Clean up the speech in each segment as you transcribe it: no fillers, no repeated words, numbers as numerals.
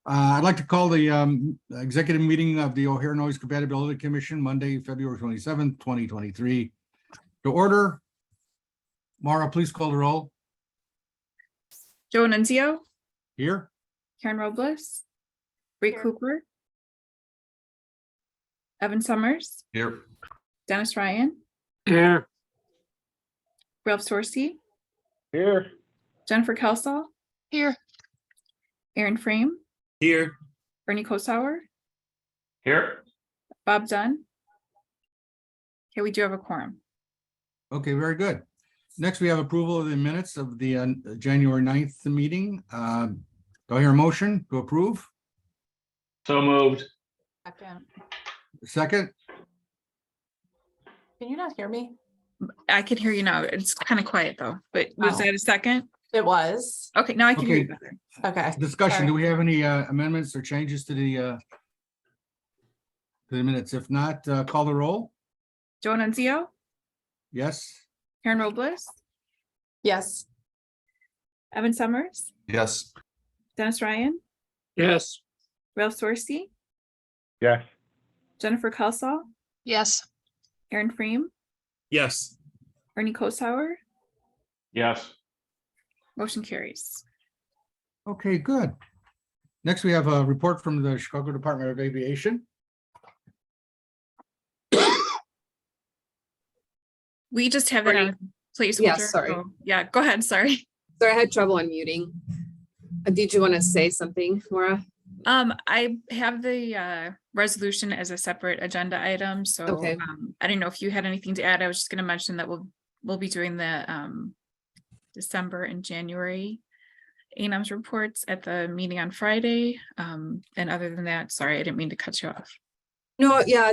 I'd like to call the executive meeting of the O'Hare Noise Compatibility Commission, Monday, February 27th, 2023 to order. Mara, please call the roll. Joe Nunzio, Here. Karen Robles, Bree Cooper, Evan Summers, Here. Dennis Ryan, Here. Ralph Sorsey, Here. Jennifer Kelsall, Here. Aaron Frame, Here. Bernie Kosauer, Here. Bob Dunn. Okay, we do have a quorum. Okay, very good. Next, we have approval of the minutes of the January 9th meeting. Do I hear a motion to approve? So moved. Second? Can you not hear me? I can hear you now. It's kind of quiet though, but was Oh. that a second? It was. Okay, now I can hear you Okay. better. Okay. Discussion. Sorry. Do we have any amendments or changes to the minutes? If not, call the roll. Joe Nunzio, Yes. Karen Robles, Yes. Evan Summers, Yes. Dennis Ryan, Yes. Ralph Sorsey, Yes. Jennifer Kelsall, Yes. Aaron Frame, Yes. Bernie Kosauer. Yes. Motion carries. Okay, good. Next, we have a report from the Chicago Department of Aviation. We just have that on placeholder. Yes, sorry. so- Yeah, go ahead, sorry. Sorry, I had trouble unmuting. Did you want to say something, Maura? I have the resolution as a separate agenda item, so Okay. I didn't know if you had anything to add. I was just gonna mention that we'll be doing the December and January ANAMS reports at the meeting on Friday. And other than that, sorry, I didn't mean to cut you off. No, yeah,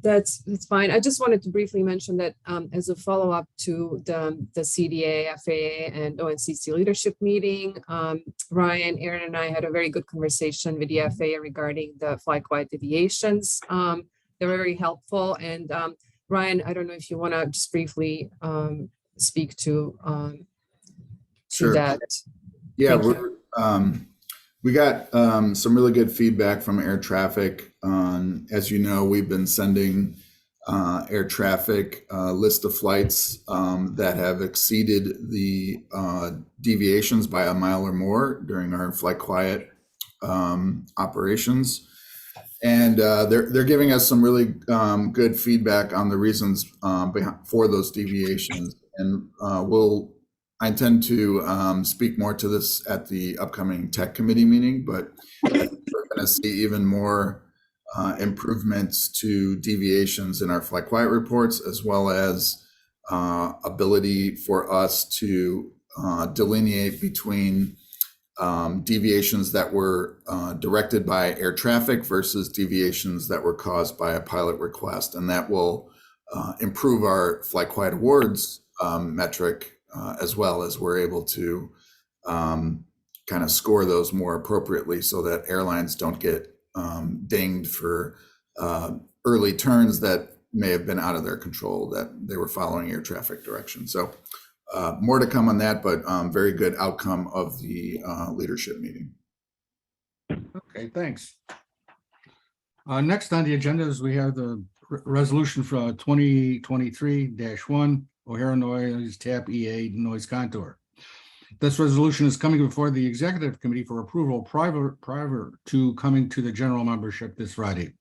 that's fine. I just wanted to briefly mention that as a follow-up to the CDA, FAA, and ONCC leadership meeting, Ryan, Aaron, and I had a very good conversation with the FAA regarding the flight-wide deviations. They were very helpful. And Ryan, I don't know if you want to just briefly speak to Sure. that. Yeah, Thank we got some really good feedback from air traffic. As you know, we've been sending air traffic list of flights that have exceeded the deviations by a mile or more during our flight quiet operations. And they're giving us some really good feedback on the reasons for those deviations. And I intend to speak more to this at the upcoming tech committee meeting, but we're going to see even more improvements to deviations in our flight quiet reports, as well as ability for us to delineate between deviations that were directed by air traffic versus deviations that were caused by a pilot request. And that will improve our flight quiet awards metric, as well as we're able to kind of score those more appropriately so that airlines don't get dinged for early turns that may have been out of their control, that they were following air traffic direction. So more to come on that, but very good outcome of the leadership meeting. Okay, thanks. Next on the agenda is we have the resolution for 2023-1 O'Hare Noise TAP EA noise contour. This resolution is coming before the executive committee for approval prior to coming to the general membership this Friday.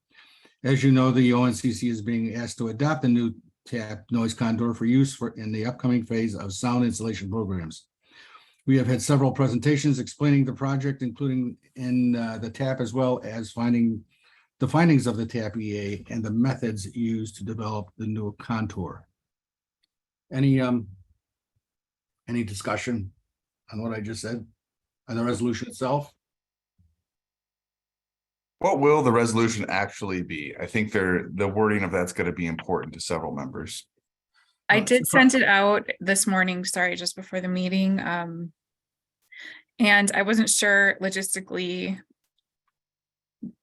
As you know, the ONCC is being asked to adopt a new TAP noise contour for use in the upcoming phase of sound insulation programs. We have had several presentations explaining the project, including in the TAP, as well as the findings of the TAP EA and the methods used to develop the new contour. Any discussion on what I just said on the resolution itself? What will the resolution actually be? I think the wording of that's going to be important to several members. I did send it out this morning, sorry, just before the meeting. And I wasn't sure logistically.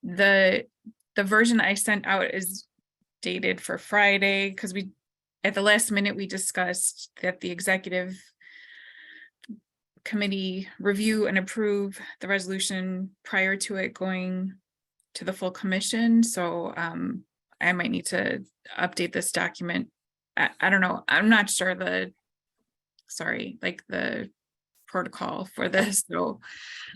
The version I sent out is dated for Friday because at the last minute we discussed that the executive committee review and approve the resolution prior to it going to the full commission. So I might need to update this document. I don't know. I'm not sure the protocol for this. So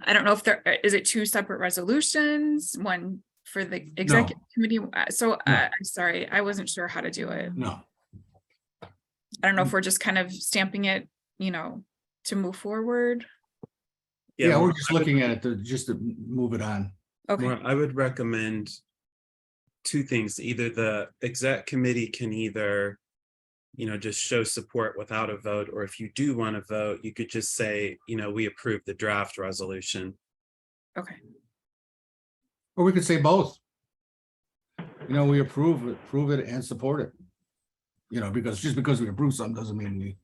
I don't know if is it two separate resolutions, one for the executive committee. So I'm sorry, I wasn't sure how to do it. No. I don't know if we're just kind of stamping it, to move forward. Yeah, we're Maura, just looking at it just to move it on. Okay. Maura, I would recommend two things. Either the exec committee can either, just show support without a vote, or if you do want to vote, you could just say, we approve the draft resolution. Okay. Or we could say both. We approve it and support it. Because just because we approve something doesn't mean we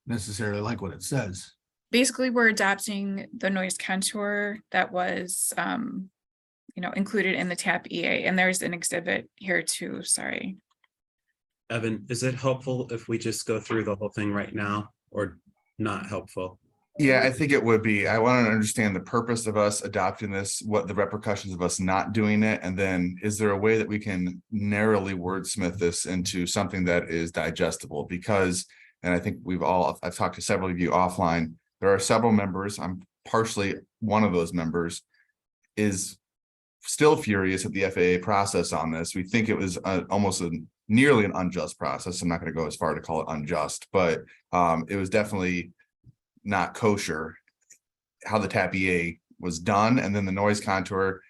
necessarily like what it says. Basically, we're adopting the noise contour that was, included in the TAP EA, and there's an exhibit here too. Sorry. Evan, is it helpful if we just go through the whole thing right now, or not helpful? Yeah, I think it would be. I want to understand the purpose of us adopting this, what the repercussions of us not doing it, and then is there a way that we can narrowly wordsmith this into something that is digestible? Because, and I think I've talked to several of you offline, there are several members, I'm partially one of those members, is still furious at the FAA process on this. We think it was nearly an unjust process. I'm not going to go as far to call it unjust, but it was definitely not kosher how the TAP EA was done, and then the noise contour,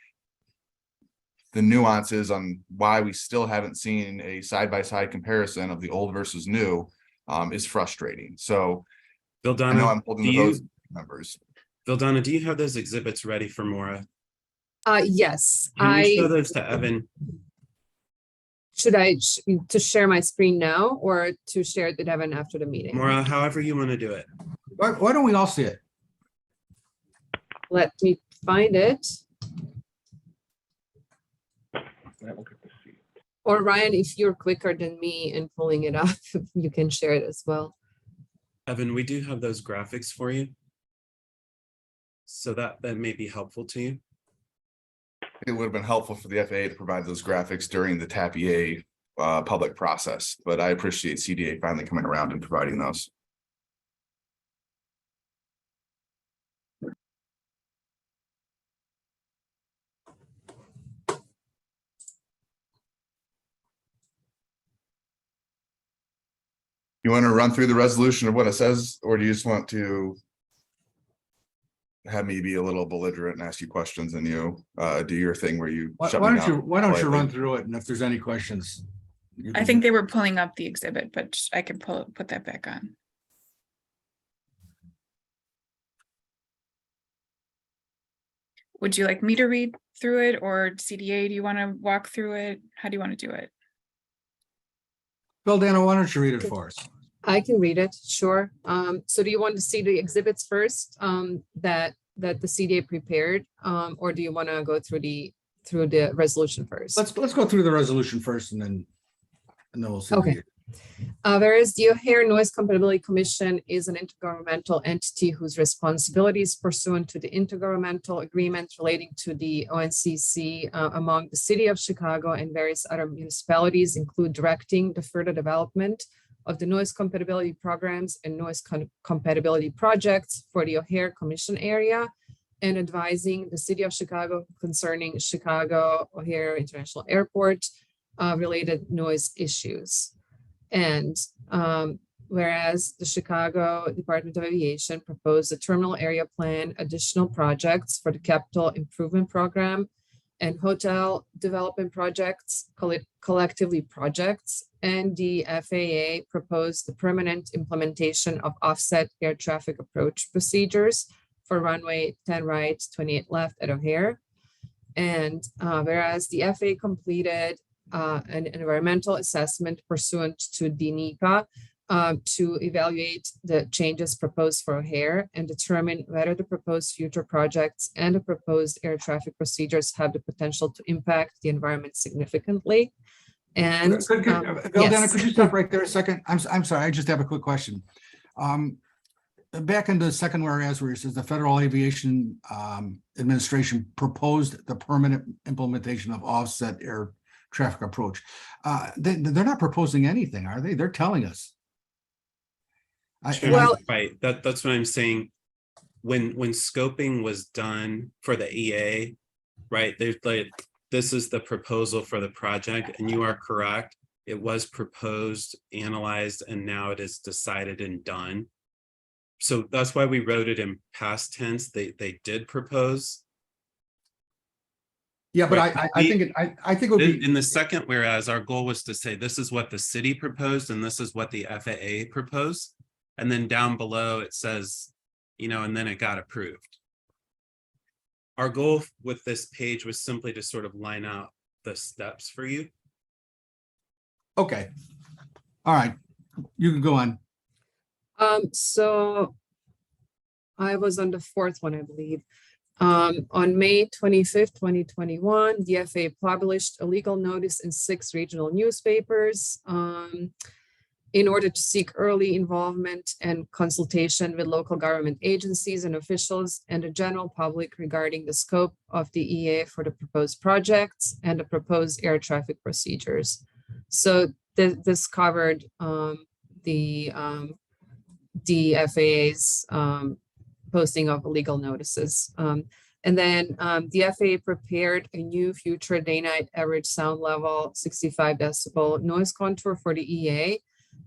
the nuances on why we still haven't seen a side-by-side comparison of the old versus new is frustrating. So I know Vildana, I'm holding to those members. Vildana, do you have those exhibits ready for Maura? Yes, Can you show those to Evan? should I to share my screen now or to share it with Evan after the meeting? Maura, however you want to do it. Why don't we all see it? Let me find it. Or Ryan, if you're quicker than me in pulling it up, you can share it as well. Evan, we do have those graphics for you. So that may be helpful to you. It would have been helpful for the FAA to provide those graphics during the TAP EA public process, but I appreciate CDA finally coming around and providing those. You want to run through the resolution of what it says, or do you just want to have me be a little belligerent and ask you questions and you do your thing where you Why shut me don't you down run politely? through it, and if there's any questions. you I can- think they were pulling up the exhibit, but I can put that back on. Would you like me to read through it, or CDA, do you want to walk through it? How do you want to do it? Bill, Dana, why don't you read it for us? I can read it, sure. So do you want to see the exhibits first that the CDA prepared, or do you want to go through the resolution first? Let's go through the resolution first, and then we'll see. Okay. Whereas the O'Hare Noise Compatibility Commission is an intergovernmental entity whose responsibilities pursuant to the intergovernmental agreement relating to the ONCC among the city of Chicago and various other municipalities include directing the further development of the noise compatibility programs and noise compatibility projects for the O'Hare Commission area, and advising the city of Chicago concerning Chicago O'Hare International Airport related noise issues. And whereas the Chicago Department of Aviation proposed a terminal area plan, additional projects for the capital improvement program and hotel development projects, collectively projects, and the FAA proposed the permanent implementation of offset air traffic approach procedures for runway 10 right, 28 left at O'Hare. And whereas the FAA completed an environmental assessment pursuant to the NEPA to evaluate the changes proposed for O'Hare and determine whether the proposed future projects and the proposed air traffic procedures have the potential to impact the environment significantly. And Bill, Dana, yes. could you stop right there a second? I'm sorry, I just have a quick question. back in the second whereas where it says the Federal Aviation Administration proposed the permanent implementation of offset air traffic approach. They're not proposing anything, are they? They're telling us. Well- Right, that's what I'm saying. When scoping was done for the EA, right, there's like, this is the proposal for the project, and you are correct. It was proposed, analyzed, and now it is decided and done. So that's why we wrote it in past tense. They did propose. Yeah, but Right. I think it would be. In the second, whereas our goal was to say, this is what the city proposed and this is what the FAA proposed. And then down below it says, you know, and then it got approved. Our goal with this page was simply to sort of line out the steps for you. Okay. All right. You can go on. So I was on the fourth one, I believe. On May 25th, 2021, the FAA published a legal notice in 6 regional newspapers in order to seek early involvement and consultation with local government agencies and officials and the general public regarding the scope of the EA for the proposed projects and the proposed air traffic procedures. So this covered the FAA's posting of legal notices. And then the FAA prepared a new future day-night average sound level 65 decibel noise contour for the EA,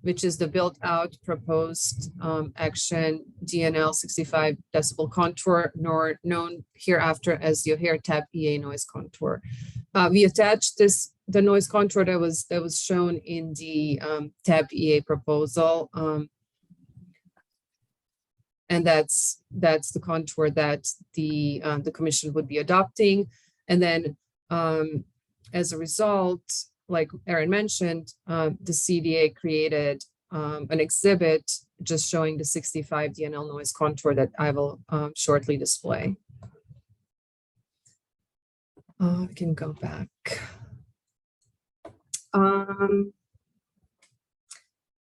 which is the built-out proposed action DNL 65 decibel contour, nor known hereafter as the O'Hare TAP EA noise contour. We attached the noise contour that was shown in the TAP EA proposal. And that's the contour that the commission would be adopting. And then as a result, like Aaron mentioned, the CDA created an exhibit just showing the 65 DNL noise contour that I will shortly display. We can go back. The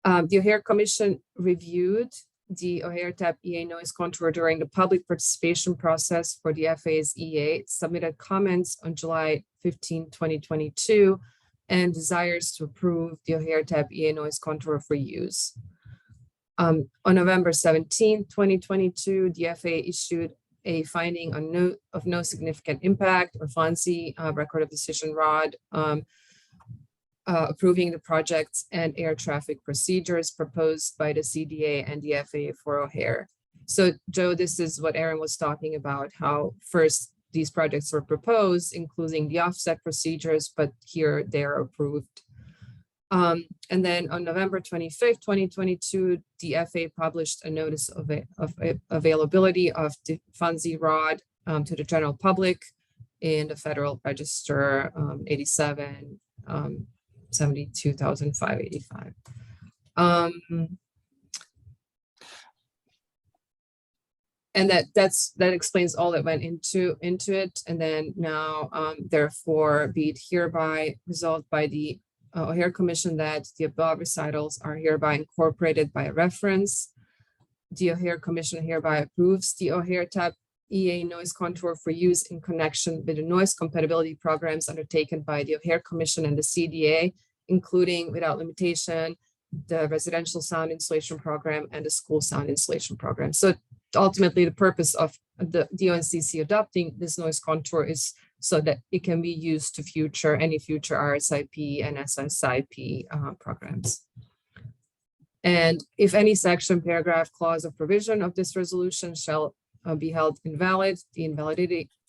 O'Hare Commission reviewed the O'Hare TAP EA noise contour during the public participation process for the FAA's EA, submitted comments on July 15, 2022, and desires to approve the O'Hare TAP EA noise contour for use. On November 17, 2022, the FAA issued a finding on of no significant impact, or FONSI, record of decision ROD, approving the projects and air traffic procedures proposed by the CDA and the FAA for O'Hare. So Joe, this is what Aaron was talking about, how first these projects were proposed, including the offset procedures, but here they are approved. And then on November 25th, 2022, the FAA published a notice of availability of the FONSI ROD to the general public in the Federal Register 87. 72,585. And that explains all that went into it. And then now, therefore, be it hereby resolved by the O'Hare Commission that the above recitals are hereby incorporated by reference. The O'Hare Commission hereby approves the O'Hare TAP EA noise contour for use in connection with the noise compatibility programs undertaken by the O'Hare Commission and the CDA, including without limitation, the residential sound insulation program and the school sound insulation program. So ultimately the purpose of the ONCC adopting this noise contour is so that it can be used to any future RSIP and SSIP programs. And if any section, paragraph, clause, or provision of this resolution shall be held invalid, the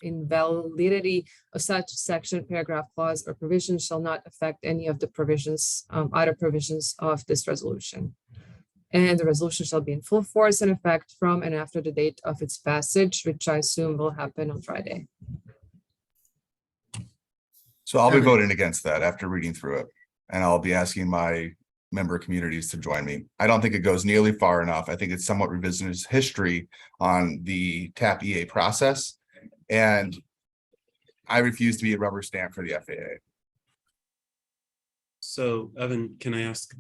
invalidity of such section, paragraph, clause, or provision shall not affect any of the provisions, other provisions of this resolution. And the resolution shall be in full force and effect from and after the date of its passage, which I assume will happen on Friday. So I'll be voting against that after reading through it, and I'll be asking my member communities to join me. I don't think it goes nearly far enough. I think it's somewhat revisionist history on the TAP EA process, and I refuse to be a rubber stamp for the FAA. So Evan, can I ask,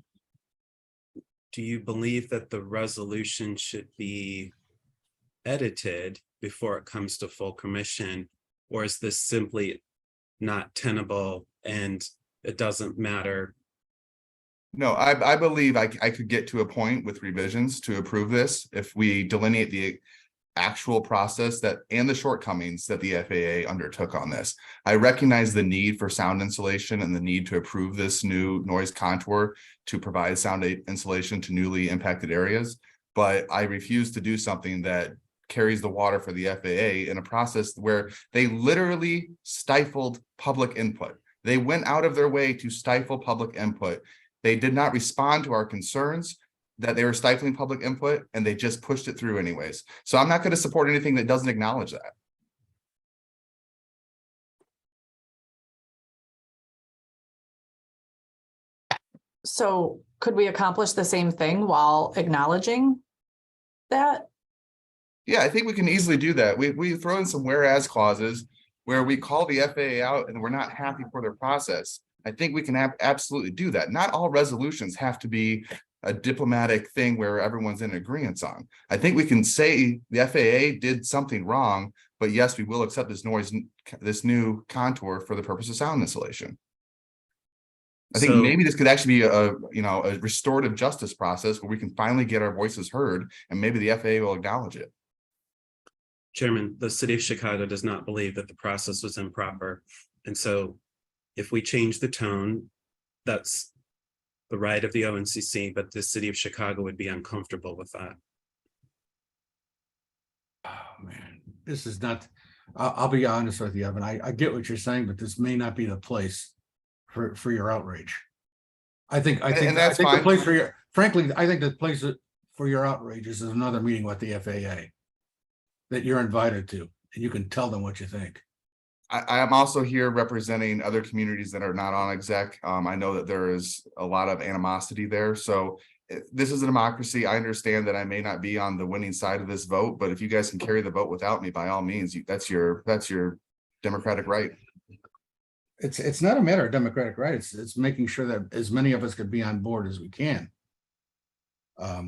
do you believe that the resolution should be edited before it comes to full commission? Or is this simply not tenable and it doesn't matter? No, I believe I could get to a point with revisions to approve this if we delineate the actual process that and the shortcomings that the FAA undertook on this. I recognize the need for sound insulation and the need to approve this new noise contour to provide sound insulation to newly impacted areas, but I refuse to do something that carries the water for the FAA in a process where they literally stifled public input. They went out of their way to stifle public input. They did not respond to our concerns that they were stifling public input, and they just pushed it through anyways. So I'm not going to support anything that doesn't acknowledge that. So could we accomplish the same thing while acknowledging that? Yeah, I think we can easily do that. We throw in some whereas clauses where we call the FAA out and we're not happy for their process. I think we can absolutely do that. Not all resolutions have to be a diplomatic thing where everyone's in agreement on. I think we can say the FAA did something wrong, but yes, we will accept this new contour for the purpose of sound insulation. I think So- maybe this could actually be a restorative justice process where we can finally get our voices heard, and maybe the FAA will acknowledge it. Chairman, the city of Chicago does not believe that the process was improper. And so if we change the tone, that's the right of the ONCC, but the city of Chicago would be uncomfortable with that. Oh, man, this is not, I'll be honest with you, Evan. I get what you're saying, but this may not be the place for your outrage. I think that's the fine. place for your, frankly, I think the place for your outrage is another meeting with the FAA that you're invited to, and you can tell them what you think. I am also here representing other communities that are not on exec. I know that there is a lot of animosity there. So this is a democracy. I understand that I may not be on the winning side of this vote, but if you guys can carry the vote without me, by all means, that's your democratic right. It's not a matter of democratic right. It's making sure that as many of us could be on board as we can. I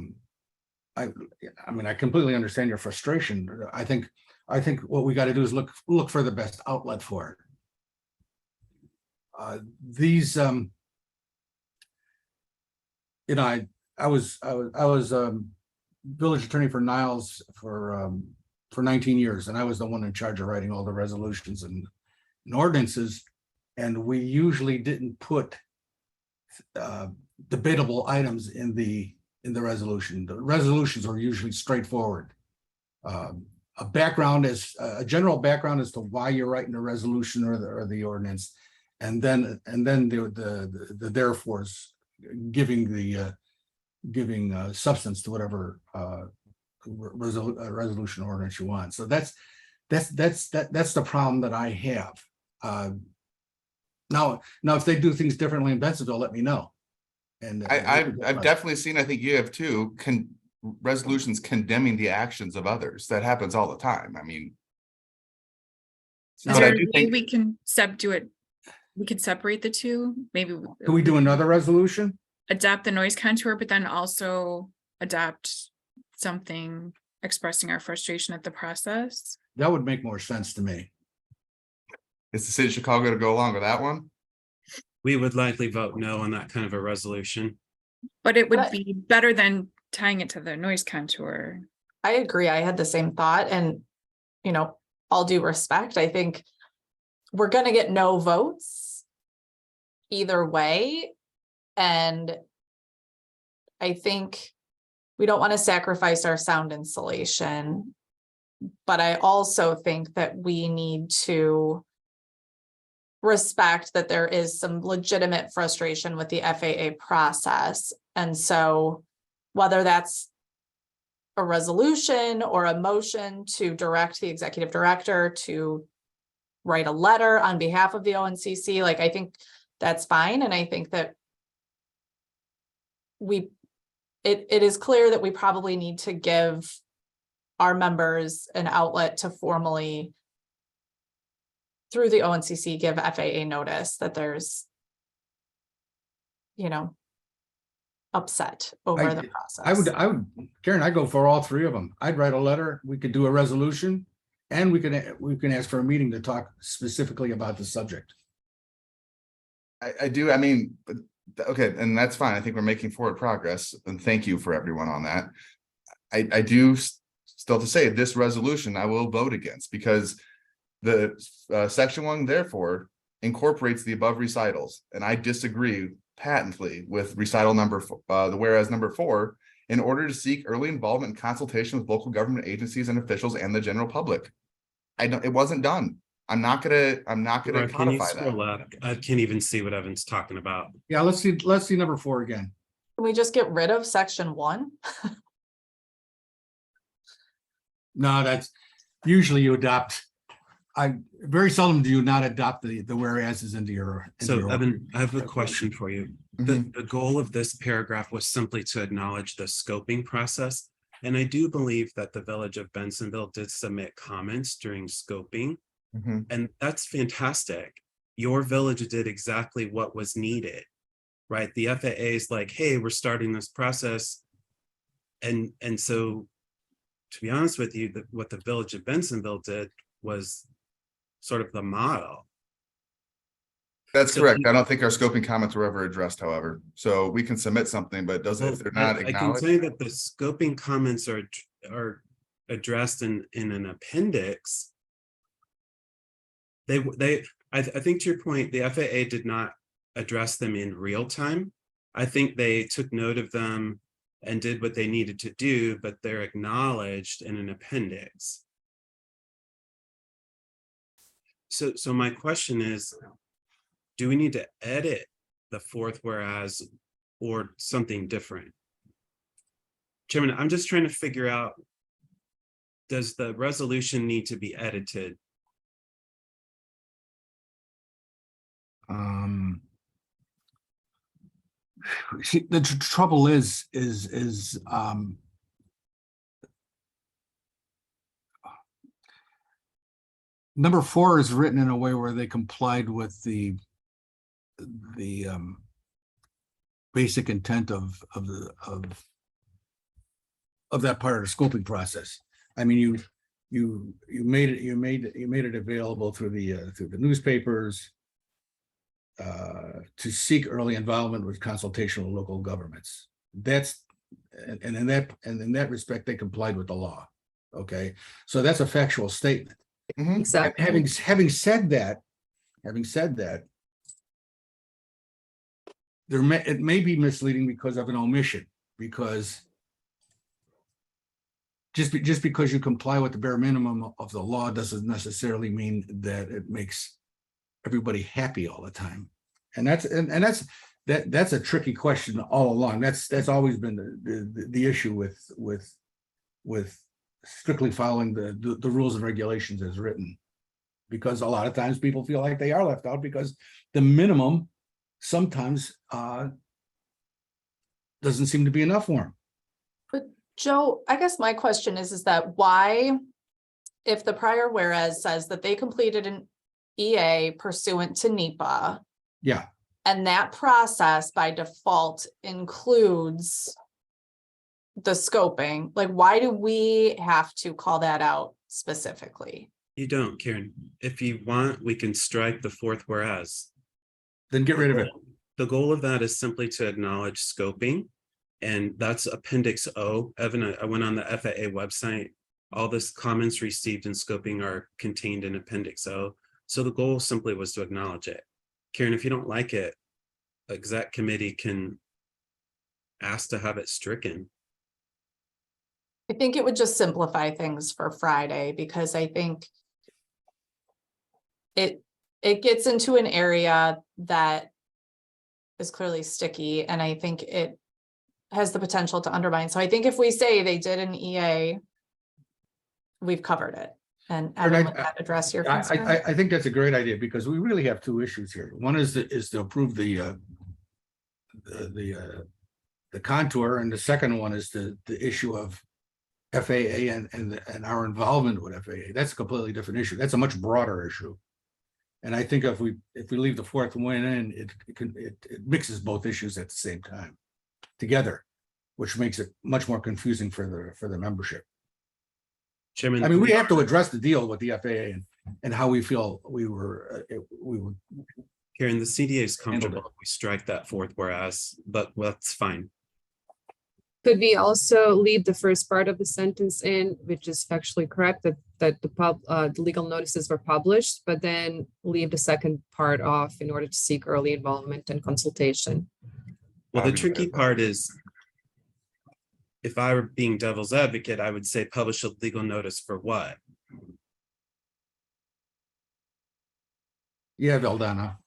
mean, I completely understand your frustration. I think what we got to do is look for the best outlet for it. I was village attorney for Niles for 19 years, and I was the one in charge of writing all the resolutions and ordinances, and we usually didn't put debatable items in the resolution. The resolutions are usually straightforward. A background is a general background as to why you're writing a resolution or the ordinance, and then the therefores giving substance to whatever resolution ordinance you want. So that's the problem that I have. Now if they do things differently in Bensonville, let me know. And I've definitely seen, I think you have too, resolutions condemning the actions of others. That happens all the time. I mean, Is but I there do a way think we can do it? We could separate the two. Maybe can we do another resolution? adopt the noise contour, but then also adopt something expressing our frustration at the process. That would make more sense to me. is the city of Chicago to go along with that one? We would likely vote no on that kind of a resolution. But it would But- be better than tying it to the noise contour. I agree. I had the same thought, and, all due respect, I think we're gonna get no votes either way. And I think we don't want to sacrifice our sound insulation. But I also think that we need to respect that there is some legitimate frustration with the FAA process. And so whether that's a resolution or a motion to direct the executive director to write a letter on behalf of the ONCC, I think that's fine. And I think that it is clear that we probably need to give our members an outlet to formally, through the ONCC, give FAA notice that there's, upset over the I process. Karen, I'd go for all three of them. I'd write a letter. We could do a resolution. And we can ask for a meeting to talk specifically about the subject. I do, I mean, but, okay, and that's fine. I think we're making forward progress, and thank you for everyone on that. I do still to say this resolution I will vote against because the section 1 therefore incorporates the above recitals, and I disagree patently with recital number the whereas number 4, in order to seek early involvement and consultation with local government agencies and officials and the general public. It wasn't done. I'm not gonna Laura, can you codify scroll that. up? I can't even see what Evan's talking about. Yeah, let's see number 4 again. Can we just get rid of section 1? No, that's usually you adopt. Very seldom do you not adopt the whereases into your. So Evan, I have a question for you. The goal of this paragraph was simply to acknowledge the scoping process. And I do believe that the Village of Bensonville did submit comments during scoping, and that's fantastic. Your village did exactly what was needed, right? The FAA is like, hey, we're starting this process. And so, to be honest with you, what the Village of Bensonville did was sort of the model. That's correct. I don't think our scoping comments were ever addressed, however. So we can submit something, but if they're not I can acknowledged. say that the scoping comments are addressed in an appendix. I think to your point, the FAA did not address them in real time. I think they took note of them and did what they needed to do, but they're acknowledged in an appendix. So my question is, do we need to edit the 4th whereas or something different? Chairman, I'm just trying to figure out, does the resolution need to be edited? See, the trouble is number 4 is written in a way where they complied with the basic intent of that part of the scoping process. I mean, you made it available through the newspapers to seek early involvement with consultation with local governments. And in that respect, they complied with the law. Okay, so that's a factual statement. Exactly. Having said that, it may be misleading because of an omission, because just because you comply with the bare minimum of the law doesn't necessarily mean that it makes everybody happy all the time. And that's a tricky question all along. That's always been the issue with strictly following the rules and regulations as written, because a lot of times people feel like they are left out because the minimum sometimes doesn't seem to be enough for them. But Joe, I guess my question is that why, if the prior whereas says that they completed an EA pursuant to NEPA, Yeah, and that process by default includes the scoping, like, why do we have to call that out specifically? You don't, Karen. If you want, we can strike the 4th whereas. then get rid of it. The goal of that is simply to acknowledge scoping, and that's Appendix O. Evan, I went on the FAA website. All this comments received in scoping are contained in Appendix O. So the goal simply was to acknowledge it. Karen, if you don't like it, exec committee can ask to have it stricken. I think it would just simplify things for Friday, because I think it gets into an area that is clearly sticky, and I think it has the potential to undermine. So I think if we say they did an EA, we've covered it. And Evan, would that address your concern? I think that's a great idea, because we really have two issues here. One is to approve the contour, and the second one is the issue of FAA and our involvement with FAA. That's a completely different issue. That's a much broader issue. And I think if we leave the 4th one in, it mixes both issues at the same time. together, which makes it much more confusing for the membership. Chairman. I mean, we have to address the deal with the FAA and how we feel we were Karen, the CDA is Handled comfortable if we strike that fourth whereas, but that's fine. Could we also leave the first part of the sentence in, which is factually correct, that the legal notices were published, but then leave the second part off in order to seek early involvement and consultation? Well, the tricky part is, if I were being devil's advocate, I would say publish a legal notice for what? Yeah, Valdana.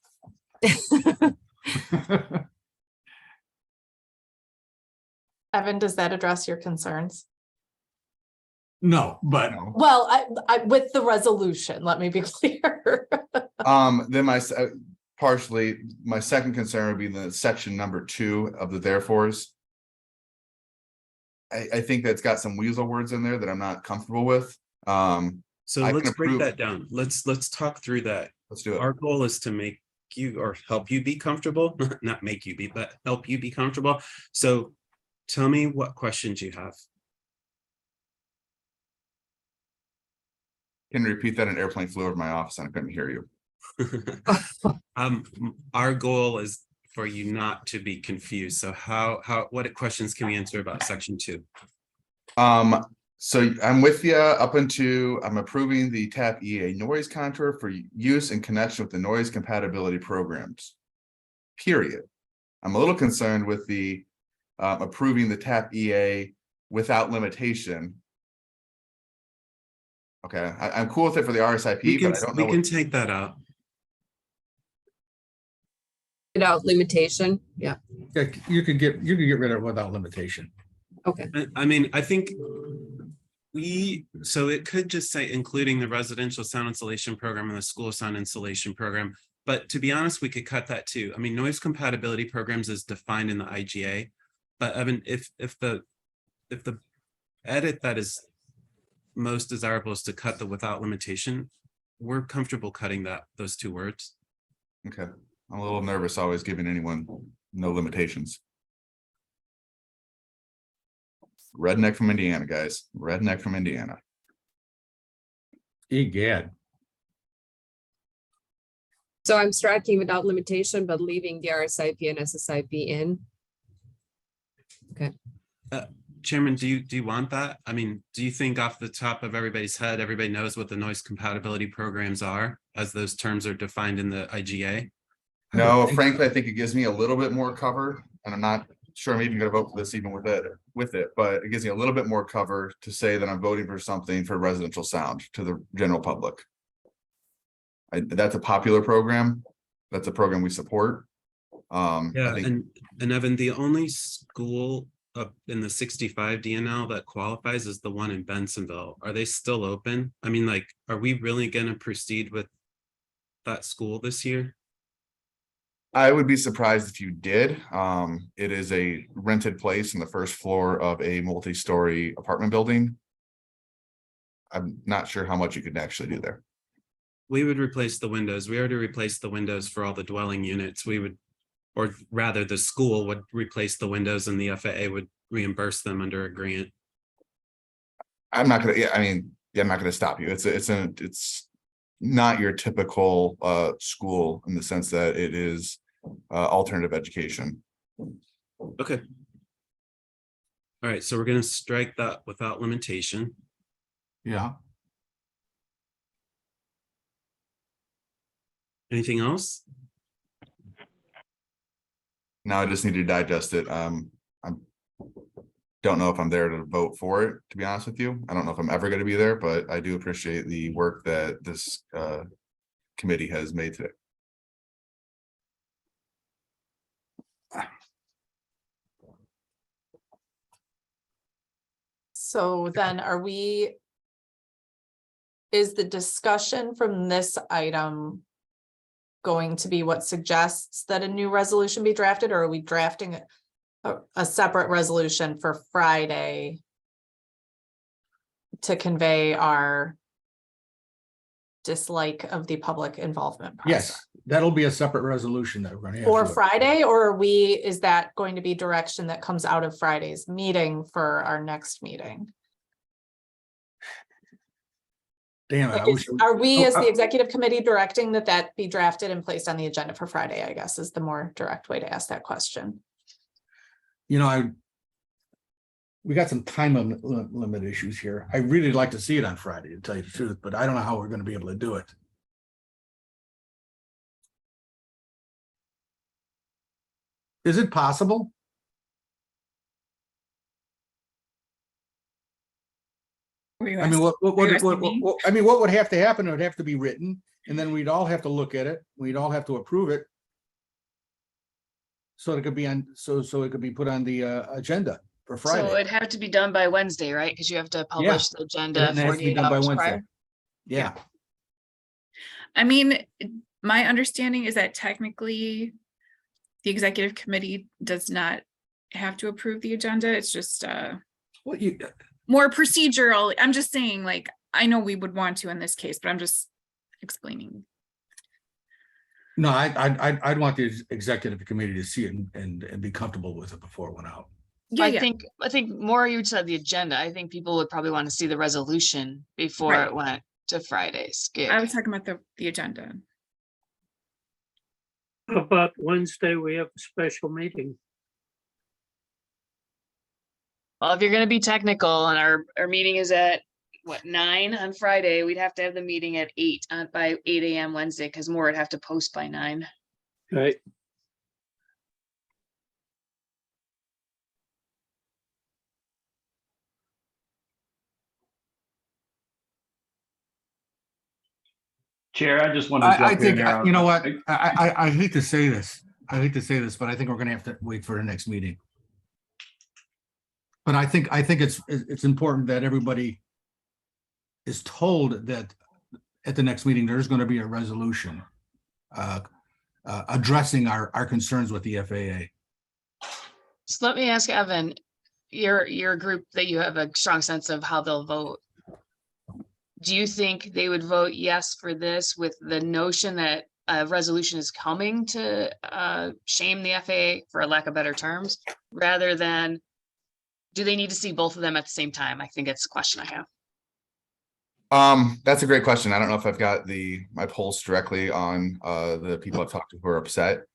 Evan, does that address your concerns? No, but Well, I with the resolution, let me be clear. Then partially, my second concern would be the section number 2 of the therefores. I think that's got some weasel words in there that I'm not comfortable with. So I let's can break approve- that down. Let's talk through that. Let's do it. Our goal is to make you or help you be comfortable, not make you be, but help you be comfortable. So tell me what questions you have. Can you repeat that? An airplane flew over my office and I couldn't hear you. Our goal is for you not to be confused. So what questions can we answer about section 2? So I'm with you up into, I'm approving the TAP EA noise contour for use in connection with the noise compatibility programs. Period. I'm a little concerned with the approving the TAP EA without limitation. Okay, I'm cool with it for the RSIP, but I don't know. We can take that out. Without limitation, yeah, yeah, you could get rid of it without limitation. okay. I mean, I think so it could just say including the residential sound insulation program and the school sound insulation program. But to be honest, we could cut that too. I mean, noise compatibility programs is defined in the IGA. But Evan, if the edit that is most desirable is to cut the without limitation, we're comfortable cutting those 2 words. Okay, I'm a little nervous always giving anyone no limitations. Redneck from Indiana, guys. Redneck from Indiana. Egad. So I'm striking without limitation, but leaving the RSIP and SSIP in. Okay. Chairman, do you want that? I mean, do you think off the top of everybody's head, everybody knows what the noise compatibility programs are as those terms are defined in the IGA? No, frankly, I think it gives me a little bit more cover, and I'm not sure I'm even gonna vote for this even with it, but it gives me a little bit more cover to say that I'm voting for something for residential sound to the general public. That's a popular program. That's a program we support. I Yeah, think and Evan, the only school up in the 65 DNL that qualifies is the one in Bensonville. Are they still open? I mean, like, are we really gonna proceed with that school this year? I would be surprised if you did. It is a rented place in the first floor of a multi-story apartment building. I'm not sure how much you could actually do there. We would replace the windows. We already replaced the windows for all the dwelling units. We would, or rather the school would replace the windows and the FAA would reimburse them under a grant. I'm not gonna, I'm not gonna stop you. It's not your typical school in the sense that it is alternative education. Okay. All right, so we're gonna strike that without limitation. Yeah. Anything else? Now I just need to digest it. I don't know if I'm there to vote for it, to be honest with you. I don't know if I'm ever going to be there, but I do appreciate the work that this committee has made today. So then is the discussion from this item going to be what suggests that a new resolution be drafted, or are we drafting a separate resolution for Friday? To convey our dislike of the public involvement process. Yes, that'll be a separate resolution that we're going to have. Or to- Friday, or are we, is that going to be direction that comes out of Friday's meeting for our next meeting? Damn it, I Like, wish. are we, Oh, as the executive committee, directing that that be drafted and placed on the agenda for Friday, I guess, is the more direct way to ask that question. You know, we got some time limit issues here. I really like to see it on Friday, to tell you the truth, but I don't know how we're going to be able to do it. Is it possible? Were you I mean, asking- what are you asking me? I mean, what would have to happen? It would have to be written, and then we'd all have to look at it. We'd all have to approve it. So it could be on, so it could be put on the agenda for So Friday. it'd have to be done by Wednesday, right? Because you have to publish the And agenda then it has to be 48 done by hours Wednesday. prior. Yeah, I mean, my understanding is that technically the executive committee does not have to approve the agenda. It's just well, you, more procedural. I'm just saying, like, I know we would want to in this case, but I'm just explaining. no, I'd want the executive committee to see it and be comfortable with it before it went out. Yeah, I think more you said the agenda. I think people would probably want to see the resolution before Right. it went to Friday's gig. I was talking about the agenda. How about Wednesday, we have a special meeting? Well, if you're gonna be technical and our meeting is at what, 9 on Friday, we'd have to have the meeting at 8 by 8 AM Wednesday, because more would have to post by 9. Right. Chair, I just want to I jump in think, there. you know what, I hate to say this. I hate to say this, but I think we're gonna have to wait for the next meeting. But I think it's important that everybody is told that at the next meeting, there's gonna be a resolution addressing our concerns with the FAA. So let me ask Evan, your group that you have a strong sense of how they'll vote. Do you think they would vote yes for this with the notion that a resolution is coming to shame the FAA, for lack of better terms, rather than do they need to see both of them at the same time? I think it's the question I have. That's a great question. I don't know if I've got my pulse directly on the people I've talked to who are upset.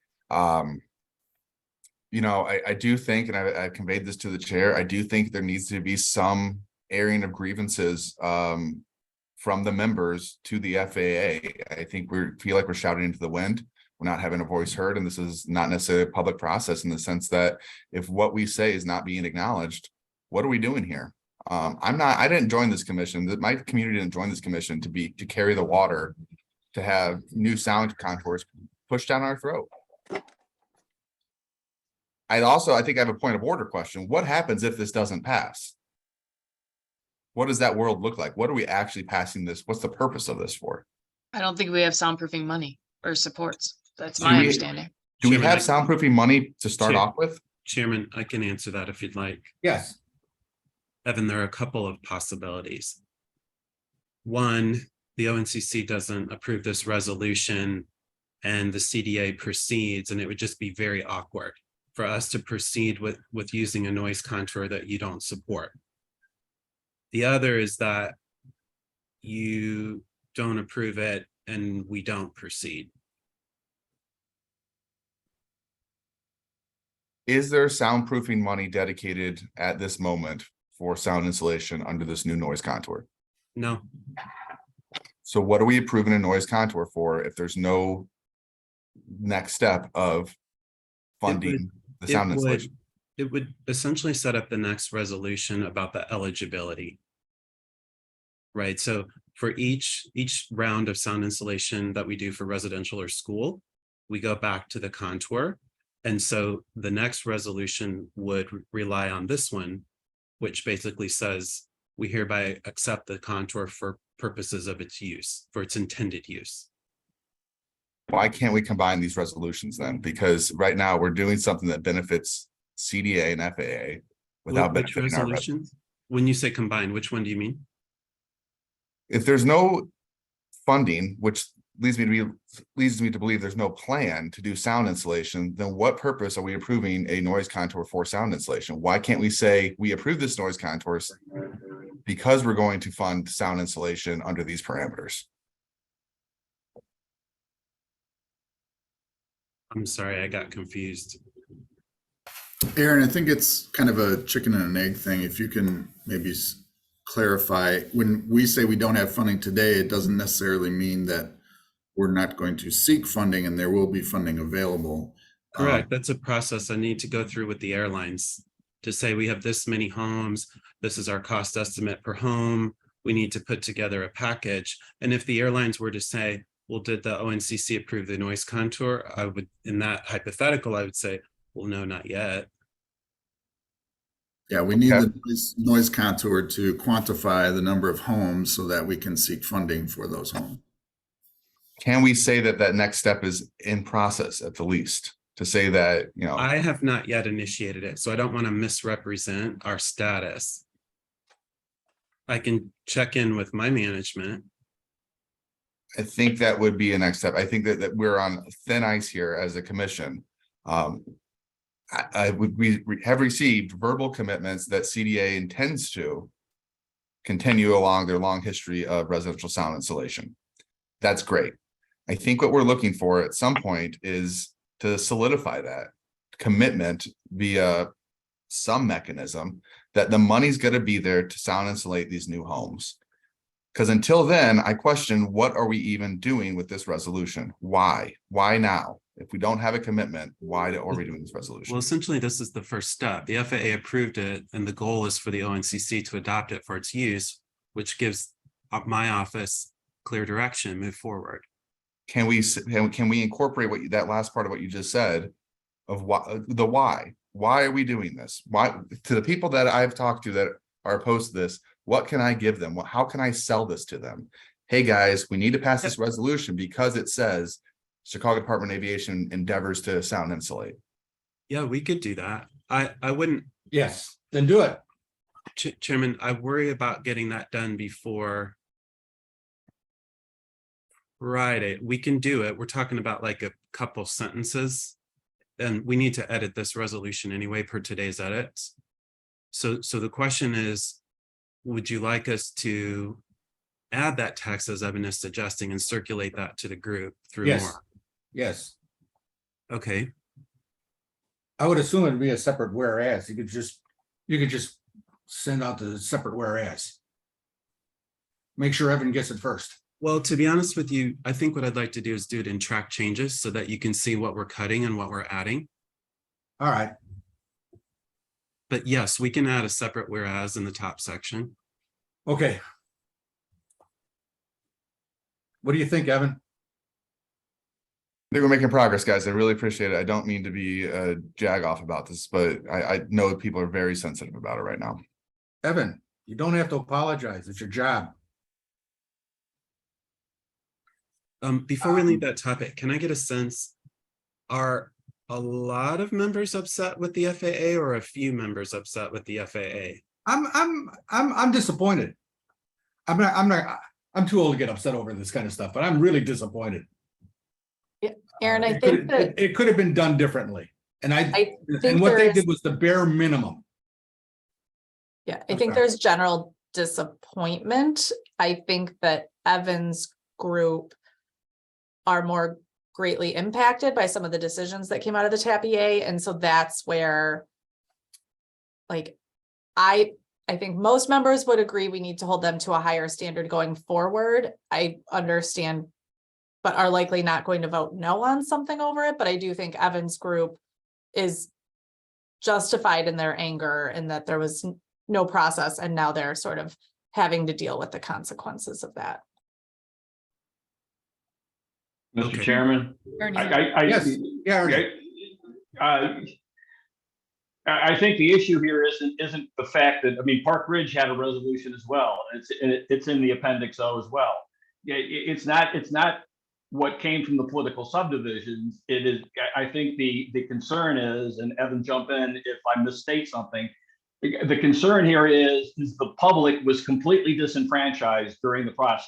You know, I do think, and I conveyed this to the chair, I do think there needs to be some airing of grievances from the members to the FAA. I think feel like we're shouting into the wind. We're not having a voice heard, and this is not necessarily a public process in the sense that if what we say is not being acknowledged, what are we doing here? I didn't join this commission. My community didn't join this commission to carry the water, to have new sound contours pushed down our throat. I think I have a point of order question. What happens if this doesn't pass? What does that world look like? What are we actually passing this? What's the purpose of this for? I don't think we have soundproofing money or supports. That's Do my we- understanding. Do we Chairman, have I- soundproofing money to start Chair- off with? Chairman, I can answer that if you'd like. Yes, Evan, there are a couple of possibilities. One, the ONCC doesn't approve this resolution and the CDA proceeds, and it would just be very awkward for us to proceed with using a noise contour that you don't support. The other is that you don't approve it and we don't proceed. Is there soundproofing money dedicated at this moment for sound insulation under this new noise contour? No, So what are we approving a noise contour for if there's no next step of funding the sound insulation? It would essentially set up the next resolution about the eligibility. Right, so for each round of sound insulation that we do for residential or school, we go back to the contour. And so the next resolution would rely on this one, which basically says we hereby accept the contour for purposes of its use, for its intended use. Why can't we combine these resolutions then? Because right now we're doing something that benefits CDA and FAA without Which benefiting our residents. resolution? When you say combine, which one do you mean? If there's no funding, which leads me to believe there's no plan to do sound insulation, then what purpose are we approving a noise contour for sound insulation? Why can't we say we approve this noise contours because we're going to fund sound insulation under these parameters? I'm sorry, I got confused. Aaron, I think it's kind of a chicken and an egg thing. If you can maybe clarify, when we say we don't have funding today, it doesn't necessarily mean that we're not going to seek funding, and there will be funding available. Correct. That's a process I need to go through with the airlines to say we have this many homes. This is our cost estimate per home. We need to put together a package. And if the airlines were to say, well, did the ONCC approve the noise contour? I would, in that hypothetical, I would say, well, no, not yet. Yeah, we need the noise contour to quantify the number of homes so that we can seek funding for those homes. Can we say that that next step is in process at the least? To say that, you know, I have not yet initiated it, so I don't want to misrepresent our status. I can check in with my management. I think that would be a next step. I think that we're on thin ice here as a commission. We have received verbal commitments that CDA intends to continue along their long history of residential sound insulation. That's great. I think what we're looking for at some point is to solidify that commitment via some mechanism that the money's going to be there to sound insulate these new homes. Because until then, I question, what are we even doing with this resolution? Why? Why now? If we don't have a commitment, why are we doing this resolution? Well, essentially, this is the first step. The FAA approved it, and the goal is for the ONCC to adopt it for its use, which gives my office clear direction, move forward. Can we incorporate what that last part of what you just said of why? Why are we doing this? Why, to the people that I've talked to that are opposed to this, what can I give them? How can I sell this to them? Hey guys, we need to pass this resolution because it says Chicago Department of Aviation endeavors to sound insulate. Yeah, we could do that. I wouldn't. Yes, then do it. Chairman, I worry about getting that done before Friday. We can do it. We're talking about like a couple sentences, and we need to edit this resolution anyway per today's edits. So the question is, would you like us to add that text as Evan is suggesting and circulate that to the group through Yes. more? Yes, Okay. I would assume it'd be a separate whereas. You could just send out the separate whereas. Make sure Evan gets it first. Well, to be honest with you, I think what I'd like to do is do it in track changes so that you can see what we're cutting and what we're adding. All right. But yes, we can add a separate whereas in the top section. Okay. What do you think, Evan? I think we're making progress, guys. I really appreciate it. I don't mean to be a jag off about this, but I know people are very sensitive about it right now. Evan, you don't have to apologize. It's your job. Before we leave that topic, can I get a sense, are a lot of members upset with the FAA or a few members upset with the FAA? I'm disappointed. I'm too old to get upset over this kind of stuff, but I'm really disappointed. Aaron, I It think could- that, it could have been done differently. And I and think what there they is, did was the bare minimum. yeah, I I'm think sorry. there's general disappointment. I think that Evan's group are more greatly impacted by some of the decisions that came out of the TAP EA. And so that's where, like, I think most members would agree we need to hold them to a higher standard going forward. I understand, but are likely not going to vote no on something over it. But I do think Evan's group is justified in their anger and that there was no process, and now they're sort of having to deal with the consequences of that. Mr. Okay. Chairman, Ernie, Yes, yeah, Ernie. I think the issue here isn't the fact that, I mean, Park Ridge had a resolution as well. It's in the appendix O as well. Yeah, it's not what came from the political subdivisions. It is, I think the concern is, and Evan, jump in if I misstate something. The concern here is the public was completely disenfranchised during the process.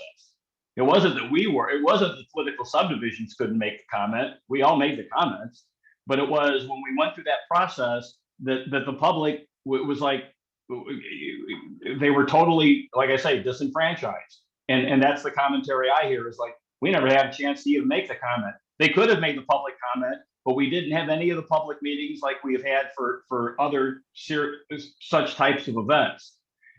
It wasn't that it wasn't the political subdivisions couldn't make the comment. We all made the comments. But it was when we went through that process that the public was like, they were totally, like I say, disenfranchised. And that's the commentary I hear is like, we never had a chance to even make the comment. They could have made the public comment, but we didn't have any of the public meetings like we have had for other such types of events.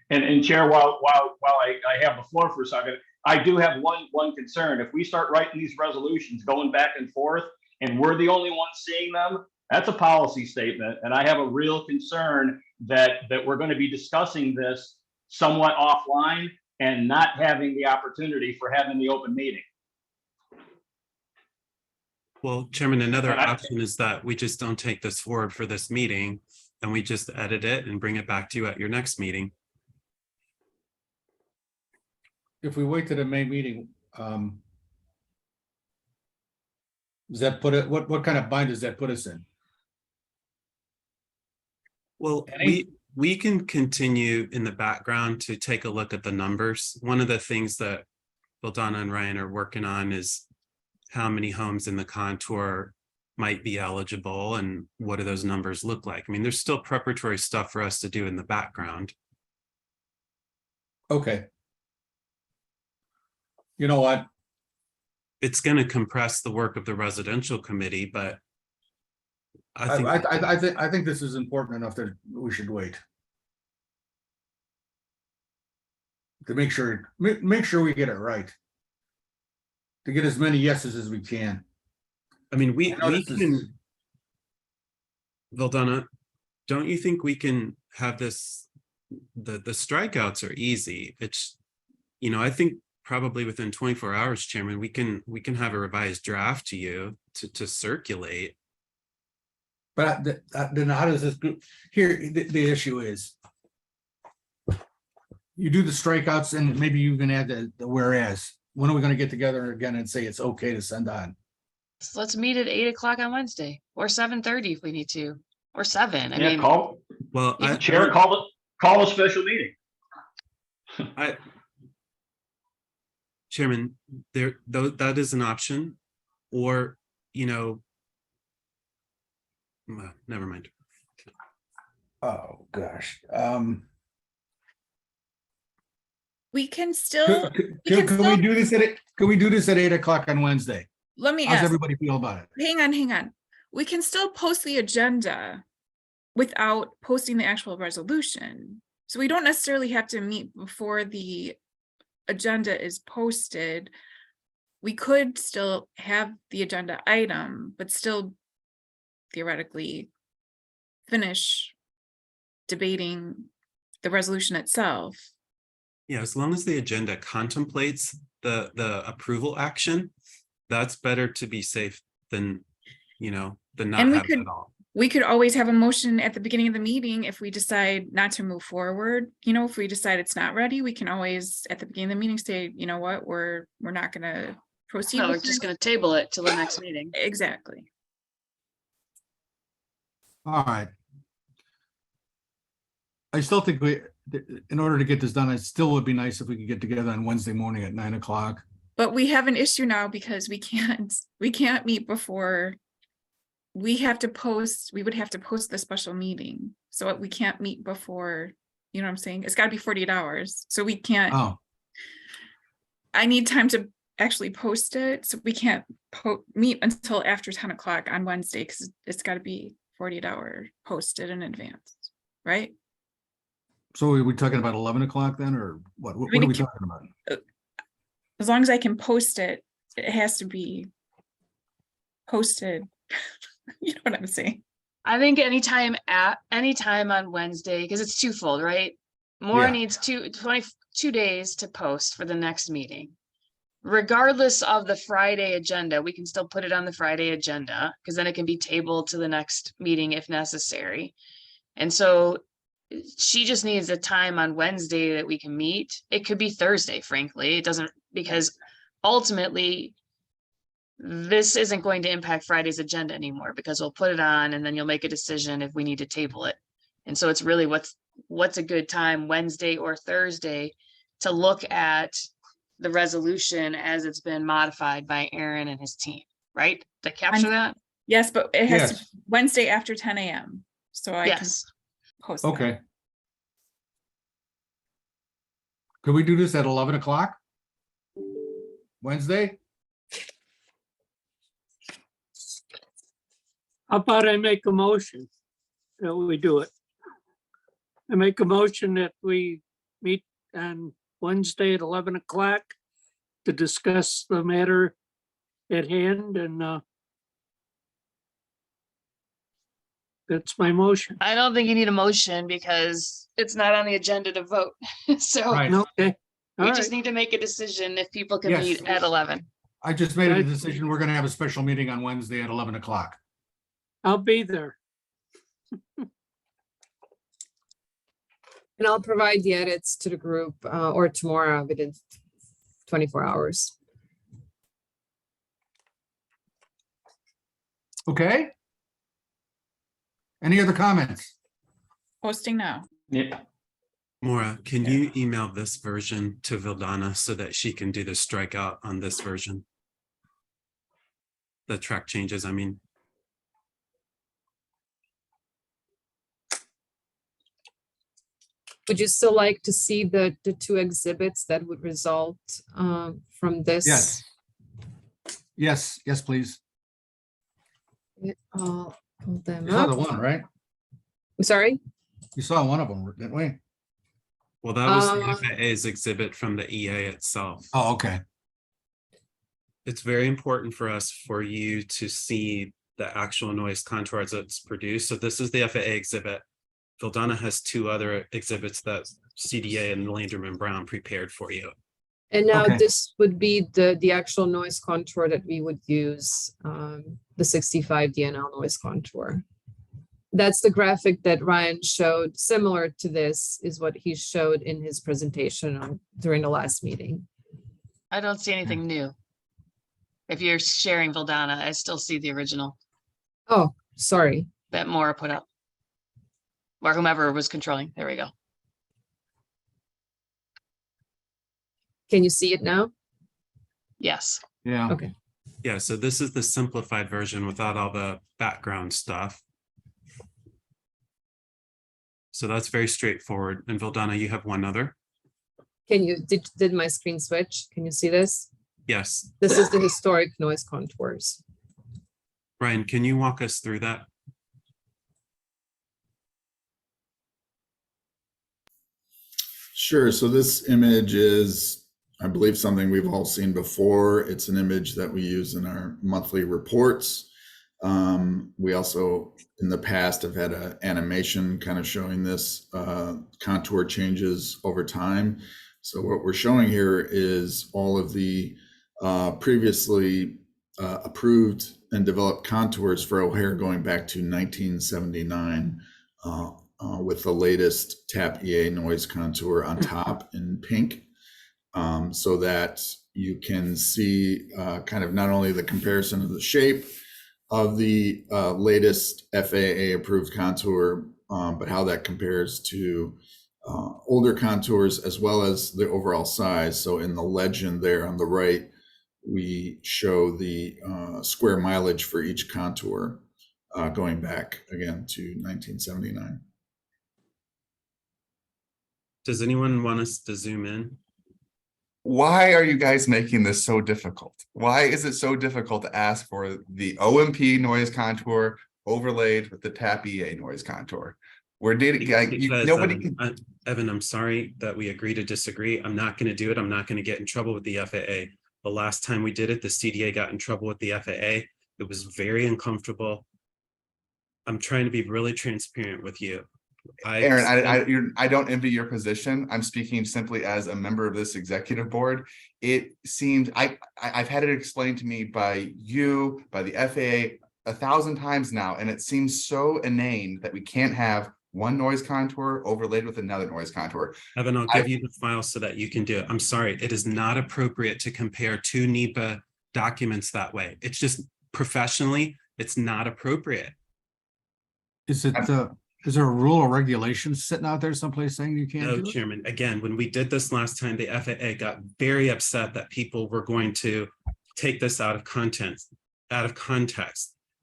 And Chair, while I have the floor for a second, I do have one concern. If we start writing these resolutions going back and forth, and we're the only ones seeing them, that's a policy statement. And I have a real concern that we're going to be discussing this somewhat offline and not having the opportunity for having the open meeting. Well, Chairman, another And I- option is that we just don't take this forward for this meeting and we just edit it and bring it back to you at your next meeting. If we wait to the May meeting, does that put it, what kind of bind does that put us in? Well, Any- we can continue in the background to take a look at the numbers. One of the things that Donna and Ryan are working on is how many homes in the contour might be eligible and what do those numbers look like? I mean, there's still preparatory stuff for us to do in the background. Okay. You know what? It's going to compress the work of the residential committee, but I think I think this is important enough that we should wait. To make sure we get it right. To get as many yeses as we can. I mean, we I know this is- can, Valdana, don't you think we can have this, the strikeouts are easy. It's, you know, I think probably within 24 hours, Chairman, we can have a revised draft to you to circulate. But then how does this group, here, the issue is. You do the strikeouts and maybe you can add the whereas. When are we gonna get together again and say it's okay to send on? So let's meet at 8 o'clock on Wednesday or 7:30 if we need to, or 7. I Yeah, mean, call Well, Chair, call a special meeting. Chairman, that is an option, or, you know, never mind. Oh, gosh. We can still, Can we can we still- do this can we do this at 8 o'clock on Wednesday? let me How's ask, everybody feel about it? hang on. We can still post the agenda without posting the actual resolution. So we don't necessarily have to meet before the agenda is posted. We could still have the agenda item, but still theoretically finish debating the resolution itself. Yeah, as long as the agenda contemplates the approval action, that's better to be safe than, you know, than not And we have it could- at all. We could always have a motion at the beginning of the meeting if we decide not to move forward. You know, if we decide it's not ready, we can always at the beginning of the meeting say, you know what, we're not gonna proceed. no, we're with just this. going to table it till the next meeting. Exactly. All right. I still think in order to get this done, it still would be nice if we could get together on Wednesday morning at 9 o'clock. But we have an issue now because we can't meet before. We would have to post the special meeting. So we can't meet before, you know what I'm saying? It's gotta be 48 hours. So we can't, Oh, I need time to actually post it. So we can't meet until after 10 o'clock on Wednesday because it's gotta be 48 hour posted in advance, right? so are we talking about 11 o'clock then, or what? What mean, are we it can- talking about? As long as I can post it, it has to be posted. You know what I'm saying? I think anytime on Wednesday, because it's twofold, right? Maura Yeah. needs 22 days to post for the next meeting. Regardless of the Friday agenda, we can still put it on the Friday agenda because then it can be tabled to the next meeting if necessary. And so she just needs a time on Wednesday that we can meet. It could be Thursday, frankly. It doesn't, because ultimately this isn't going to impact Friday's agenda anymore because we'll put it on and then you'll make a decision if we need to table it. And so it's really what's a good time, Wednesday or Thursday, to look at the resolution as it's been modified by Aaron and his team, right? To capture that? Yes, but it has to Yes. Wednesday after 10 a.m. So I can Yes. post that. Okay. Could we do this at 11 o'clock? Wednesday? How about I make a motion that we do it? I make a motion that we meet on Wednesday at 11 o'clock to discuss the matter at hand, and that's my motion. I don't think you need a motion because it's not on the agenda to vote. So Right. Okay, we all just right. need to make a decision if people can Yes. meet at 11. I just made a Right. decision. We're gonna have a special meeting on Wednesday at 11 o'clock. I'll be there. And I'll provide the edits to the group or tomorrow within 24 hours. Okay? Any other comments? Posting now. Yeah, Maura, can you email this version to Vildana so that she can do the strikeout on this version? The track changes, I mean. Would you still like to see the two exhibits that would result from this? Yes. Yes, yes, please. I'll pull them You saw the up. one, right? I'm sorry? You saw one of them, didn't we? Well, that was the Uh, FAA's exhibit from the EA itself. Oh, okay. It's very important for us for you to see the actual noise contours that's produced. So this is the FAA exhibit. Vildana has two other exhibits that CDA and Landerman Brown prepared for you. And now Okay. this would be the actual noise contour that we would use, the 65 DNL noise contour. That's the graphic that Ryan showed. Similar to this is what he showed in his presentation during the last meeting. I don't see anything new. If you're sharing Vildana, I still see the original Oh, sorry. that Maura put up. Or whomever was controlling. There we go. Can you see it now? Yes. Yeah. Okay. Yeah, so this is the simplified version without all the background stuff. So that's very straightforward. And Vildana, you have one other? Can you, did my screen switch? Can you see this? Yes. This is the historic noise contours. Ryan, can you walk us through that? Sure. So this image is, I believe, something we've all seen before. It's an image that we use in our monthly reports. We also, in the past, have had an animation kind of showing this contour changes over time. So what we're showing here is all of the previously approved and developed contours for O'Hare going back to 1979. With the latest TAP EA noise contour on top in pink, so that you can see kind of not only the comparison of the shape of the latest FAA approved contour, but how that compares to older contours as well as the overall size. So in the legend there on the right, we show the square mileage for each contour going back again to 1979. Does anyone want us to zoom in? Why are you guys making this so difficult? Why is it so difficult to ask for the OMP noise contour overlaid with the TAP EA noise contour? We're dating, Because, nobody can. Evan, I'm sorry that we agree to disagree. I'm not going to do it. I'm not going to get in trouble with the FAA. The last time we did it, the CDA got in trouble with the FAA. It was very uncomfortable. I'm trying to be really transparent with you. Aaron, I don't envy your position. I'm speaking simply as a member of this executive board. It seems I've had it explained to me by you, by the FAA 1,000 times now, and it seems so inane that we can't have one noise contour overlaid with another noise contour. Evan, I'll give you the file so that you can do it. I'm sorry, it is not appropriate to compare two NEPA documents that way. It's just professionally, it's not appropriate. Is it, Is there a rule or regulation sitting out there someplace saying you can't No, do it? Chairman, again, when we did this last time, the FAA got very upset that people were going to take this out of context.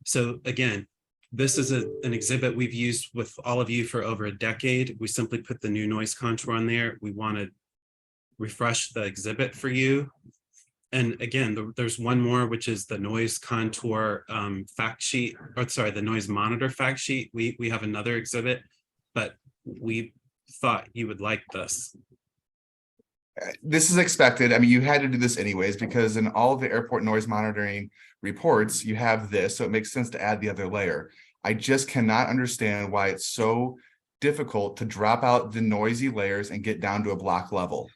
So again, this is an exhibit we've used with all of you for over a decade. We simply put the new noise contour on there. We want to refresh the exhibit for you. And again, there's one more, which is the noise contour fact sheet, or sorry, the noise monitor fact sheet. We have another exhibit, but we thought you would like this. This is expected. I mean, you had to do this anyways, because in all of the airport noise monitoring reports, you have this, so it makes sense to add the other layer. I just cannot understand why it's so difficult to drop out the noisy layers and get down to a block level.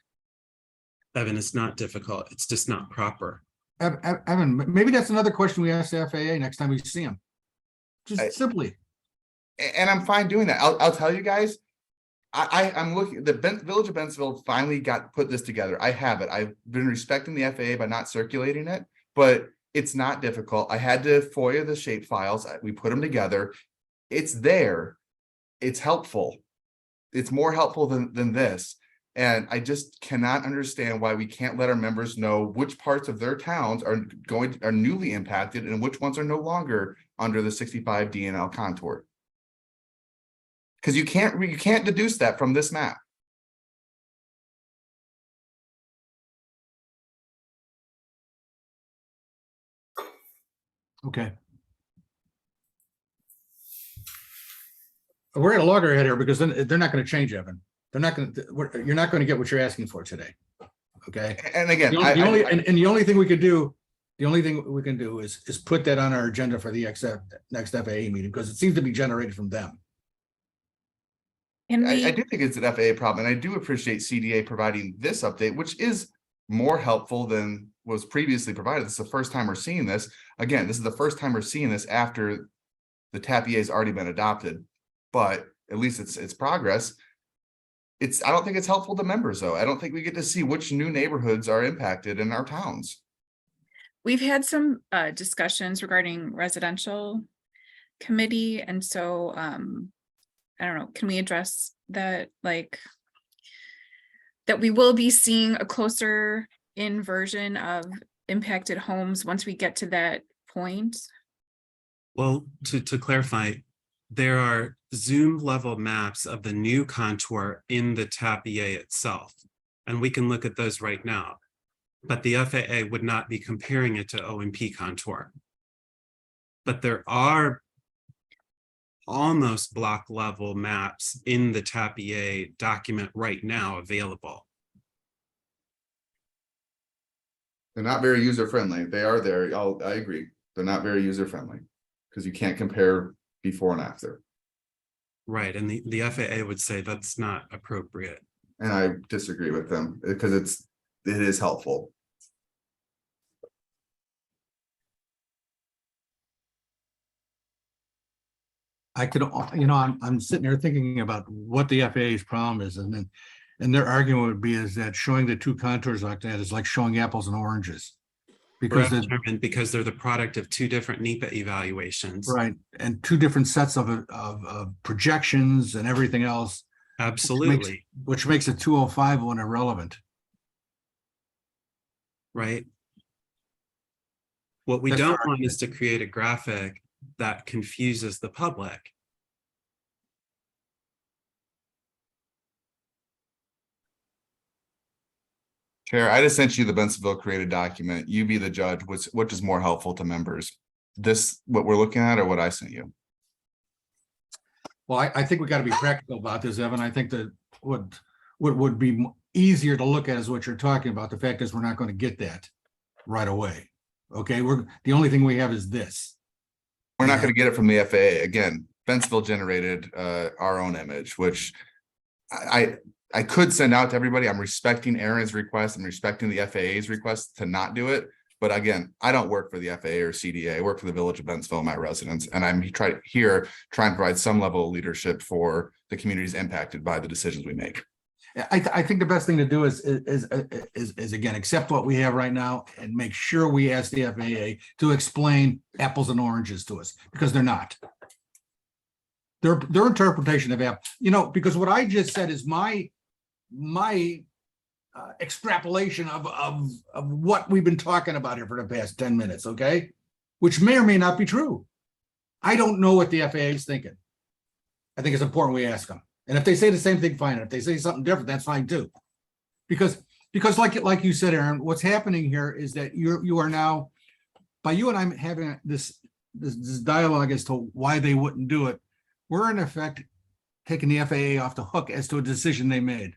Evan, it's not difficult. It's just not proper. Evan, maybe that's another question we ask the FAA next time we see them. Just simply. And I'm fine doing that. I'll tell you guys, I'm looking, the Village of Bentonville finally put this together. I have it. I've been respecting the FAA by not circulating it, but it's not difficult. I had to FOIA the shape files. We put them together. It's there. It's helpful. It's more helpful than this. And I just cannot understand why we can't let our members know which parts of their towns are newly impacted and which ones are no longer under the 65 DNL contour. Because you can't deduce that from this map. Okay. We're at a loggerhead here because then they're not going to change, Evan. They're not going to. You're not going to get what you're asking for today. Okay. And again, the only thing we could do, is put that on our agenda for the next FAA meeting because it seems to be generated from them. Can we, I do think it's an FAA problem, and I do appreciate CDA providing this update, which is more helpful than was previously provided. This is the first time we're seeing this. Again, this is the first time we're seeing this after the TAP EA has already been adopted, but at least it's progress. I don't think it's helpful to members, though. I don't think we get to see which new neighborhoods are impacted in our towns. we've had some discussions regarding residential committee, and so I don't know, can we address that, like, that we will be seeing a closer in version of impacted homes once we get to that point? Well, to clarify, there are zoom level maps of the new contour in the TAP EA itself, and we can look at those right now. But the FAA would not be comparing it to OMP contour. But there are almost block level maps in the TAP EA document right now available. They're not very user friendly. They are there. I agree. They're not very user friendly because you can't compare before and after. Right, and the FAA would say that's not appropriate. And I disagree with them because it is helpful. I could, I'm sitting there thinking about what the FAA's problem is, and their argument would be is that showing the two contours like that is like showing apples and oranges. Because because they're the product of two different NEPA evaluations. Right, and two different sets of projections and everything else. Absolutely. Which makes a 205 one irrelevant. Right. What we That's don't our want is to create a graphic that confuses the public. Chair, I just sent you the Bentonville created document. You be the judge. Which is more helpful to members? This, what we're looking at, or what I sent you? Well, I think we got to be practical about this, Evan. I think that what would be easier to look at is what you're talking about. The fact is we're not going to get that right away. Okay, the only thing we have is this. We're not going to get it from the FAA. Again, Bentonville generated our own image, which I could send out to everybody. I'm respecting Aaron's request. I'm respecting the FAA's request to not do it. But again, I don't work for the FAA or CDA. I work for the Village of Bentonville, my residents, and I'm trying to provide some level of leadership for the communities impacted by the decisions we make. I think the best thing to do is again accept what we have right now and make sure we ask the FAA to explain apples and oranges to us, because they're not. their interpretation of app, because what I just said is my extrapolation of what we've been talking about here for the past 10 minutes, okay? Which may or may not be true. I don't know what the FAA is thinking. I think it's important we ask them. And if they say the same thing, fine. If they say something different, that's fine too. Because like you said, Aaron, what's happening here is that you are now, by you and I having this dialogue as to why they wouldn't do it, we're in effect taking the FAA off the hook as to a decision they made.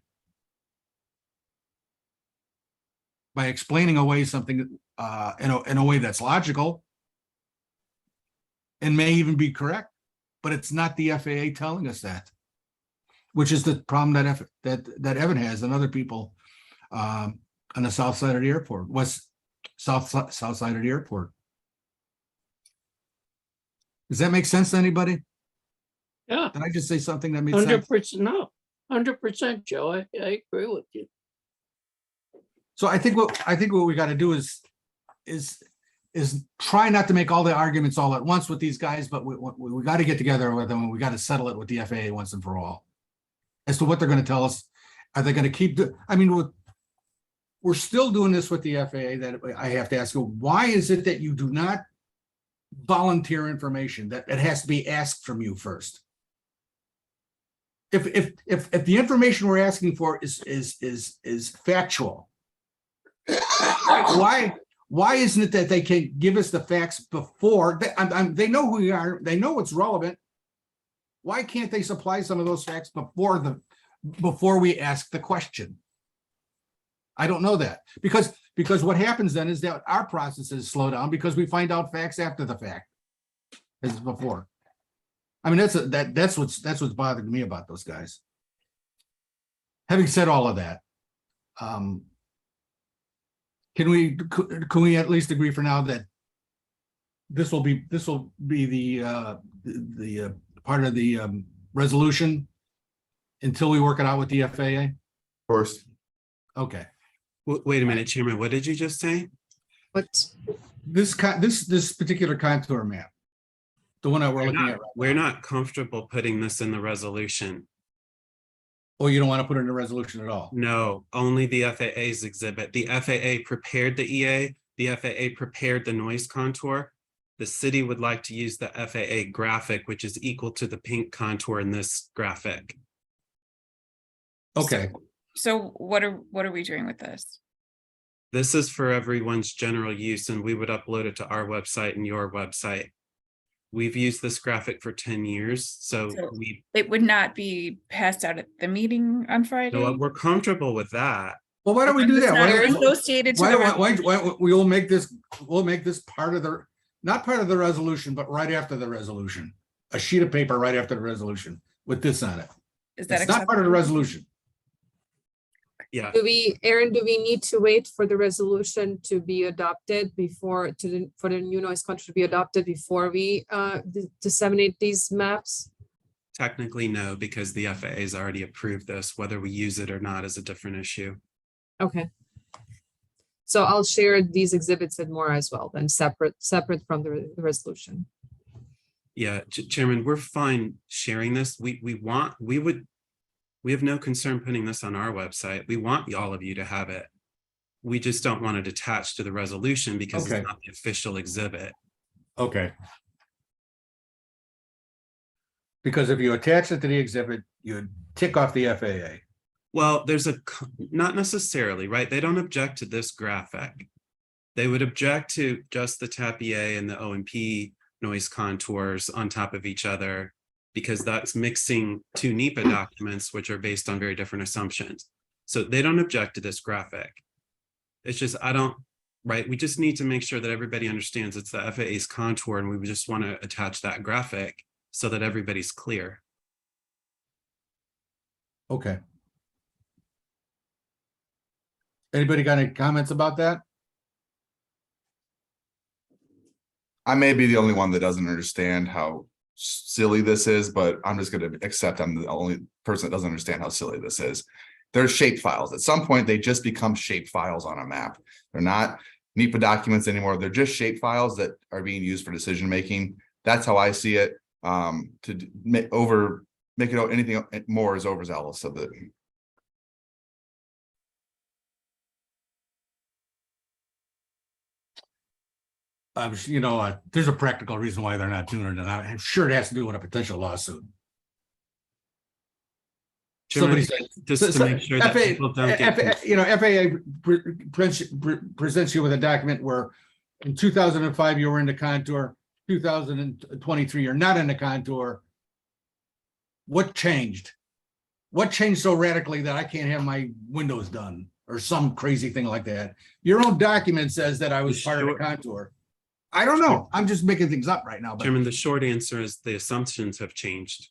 By explaining away something in a way that's logical and may even be correct, but it's not the FAA telling us that, which is the problem that Evan has and other people on the south side of the airport, south side of the airport. Does that make sense to anybody? Yeah, Did I just say something that made sense? 100%, no, 100%, Joe. I agree with you. So I think what we got to do is try not to make all the arguments all at once with these guys, but we got to get together with them and we got to settle it with the FAA once and for all as to what they're going to tell us. Are they going to keep? We're still doing this with the FAA. That I have to ask you, why is it that you do not volunteer information that it has to be asked from you first? If the information we're asking for is factual, why isn't it that they can give us the facts before they know who we are, they know what's relevant? Why can't they supply some of those facts before we ask the question? I don't know that, because what happens then is that our processes slow down because we find out facts after the fact as before. I mean, that's what's bothering me about those guys. Having said all of that, can we at least agree for now that this will be the part of the resolution until we work it out with the FAA? Of course. Okay. Wait a minute, Chairman, what did you just say? But This particular contour map, the one that we're looking at right We're now. not comfortable putting this in the resolution. Oh, you don't want to put it in the resolution at all? No, only the FAA's exhibit. The FAA prepared the EA, the FAA prepared the noise contour. The city would like to use the FAA graphic, which is equal to the pink contour in this graphic. Okay. So what are we doing with this? This is for everyone's general use, and we would upload it to our website and your website. We've used this graphic for 10 years, so It would not be passed out at the meeting on Friday? we're comfortable with that. Well, why don't we do that? They're associated to the We'll make this part of the, not part of the resolution, but right after the resolution, a sheet of paper right after the resolution with this on it. Is that It's not part of the resolution. Yeah, Aaron, do we need to wait for the resolution to be adopted for the new noise control to be adopted before we disseminate these maps? technically no, because the FAA's already approved this. Whether we use it or not is a different issue. Okay. So I'll share these exhibits and more as well, then separate from the resolution. Yeah, Chairman, we're fine sharing this. We have no concern putting this on our website. We want all of you to have it. We just don't want it attached to the resolution because Okay. it's not the official exhibit. Okay. Because if you attach it to the exhibit, you tick off the FAA. Well, not necessarily, right? They don't object to this graphic. They would object to just the TAP-EA and the OMP noise contours on top of each other, because that's mixing two NEPA documents, which are based on very different assumptions. So they don't object to this graphic. It's just, right? We just need to make sure that everybody understands it's the FAA's contour, and we just want to attach that graphic so that everybody's clear. Okay. Anybody got any comments about that? I may be the only one that doesn't understand how silly this is, but I'm just going to accept I'm the only person that doesn't understand how silly this is. They're shape files. At some point, they just become shape files on a map. They're not NEPA documents anymore. They're just shape files that are being used for decision making. That's how I see it. make it anything more is overzealous of it. There's a practical reason why they're not doing it, and I'm sure it has to do with a potential lawsuit. Chairman, Somebody said, just to make sure that people don't get FAA presents you with a document where in 2005 you were in the contour, 2023 you're not in the contour. What changed? What changed so radically that I can't have my windows done or some crazy thing like that? Your own document says that I was part of the contour. I don't know. I'm just making things up right now. But Chairman, the short answer is the assumptions have changed.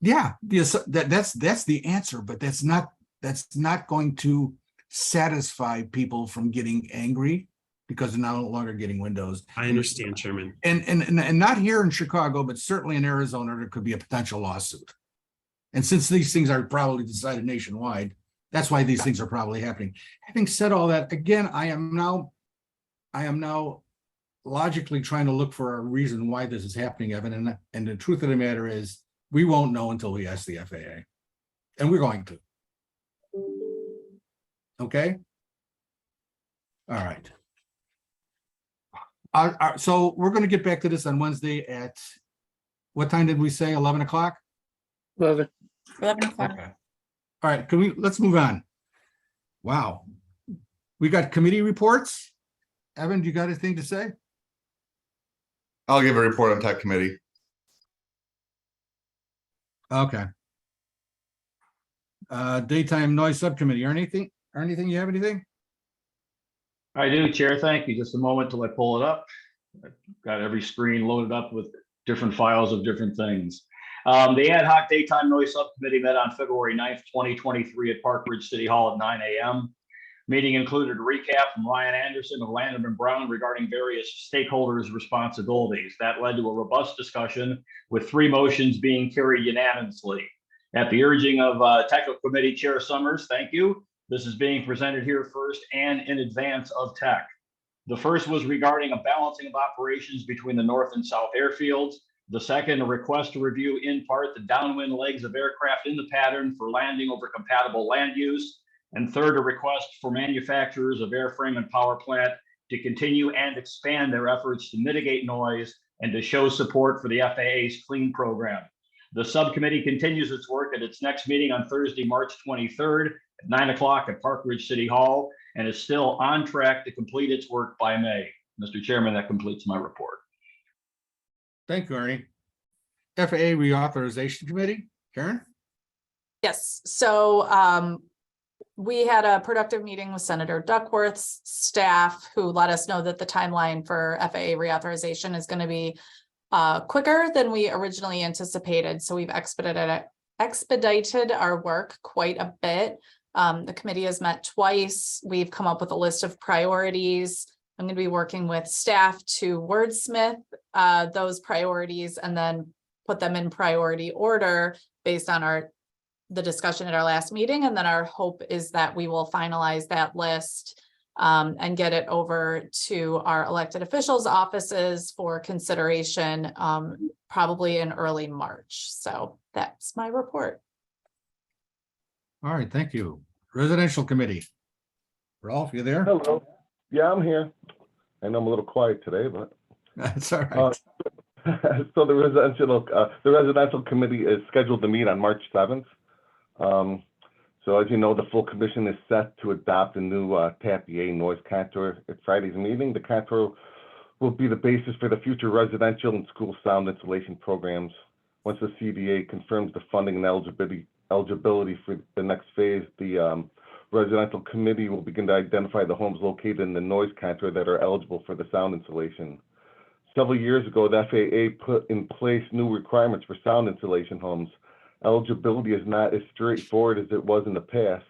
yeah, that's the answer, but that's not going to satisfy people from getting angry because they're no longer getting windows. I understand, Chairman. And not here in Chicago, but certainly in Arizona, there could be a potential lawsuit. And since these things are probably decided nationwide, that's why these things are probably happening. Having said all that, again, I am now logically trying to look for a reason why this is happening, Evan. And the truth of the matter is, we won't know until we ask the FAA. And we're going to. Okay? All right. So we're going to get back to this on Wednesday at, what time did we say? 11 o'clock? 11. 11 o'clock. Okay. All right, let's move on. Wow. We got committee reports. Evan, do you got anything to say? I'll give a report on tech committee. Okay. Daytime noise subcommittee, or anything, you have anything? I do, Chair. Thank you. Just a moment till I pull it up. I've got every screen loaded up with different files of different things. The ad hoc daytime noise subcommittee met on February 9th, 2023 at Park Ridge City Hall at 9 a.m. Meeting included a recap from Ryan Anderson of Landon & Brown regarding various stakeholders' responsibilities. That led to a robust discussion with 3 motions being carried unanimously. At the urging of Technical Committee Chair Summers, thank you. This is being presented here first and in advance of tech. The first was regarding a balancing of operations between the north and south airfields. The second, a request to review in part the downwind legs of aircraft in the pattern for landing over compatible land use. And third, a request for manufacturers of airframe and power plant to continue and expand their efforts to mitigate noise and to show support for the FAA's CLEAN program. The subcommittee continues its work at its next meeting on Thursday, March 23rd at 9 o'clock at Park Ridge City Hall and is still on track to complete its work by May. Mr. Chairman, that completes my report. Thank you, Ernie. FAA Reauthorization Committee, Karen? Yes, so we had a productive meeting with Senator Duckworth's staff, who let us know that the timeline for FAA reauthorization is going to be quicker than we originally anticipated. So we've expedited our work quite a bit. The committee has met twice. We've come up with a list of priorities. I'm going to be working with staff to wordsmith those priorities and then put them in priority order based on the discussion at our last meeting. And then our hope is that we will finalize that list and get it over to our elected officials' offices for consideration, probably in early March. So that's my report. All right, thank you. Residential Committee. Ralph, you there? Hello. Yeah, I'm here. I know I'm a little quiet today, but That's all right. so the residential committee is scheduled to meet on March 7th. So as you know, the full commission is set to adopt a new TAP-EA noise contour at Friday's meeting. The contour will be the basis for the future residential and school sound insulation programs. Once the CDA confirms the funding and eligibility for the next phase, the residential committee will begin to identify the homes located in the noise contour that are eligible for the sound insulation. Several years ago, the FAA put in place new requirements for sound insulation homes. Eligibility is not as straightforward as it was in the past.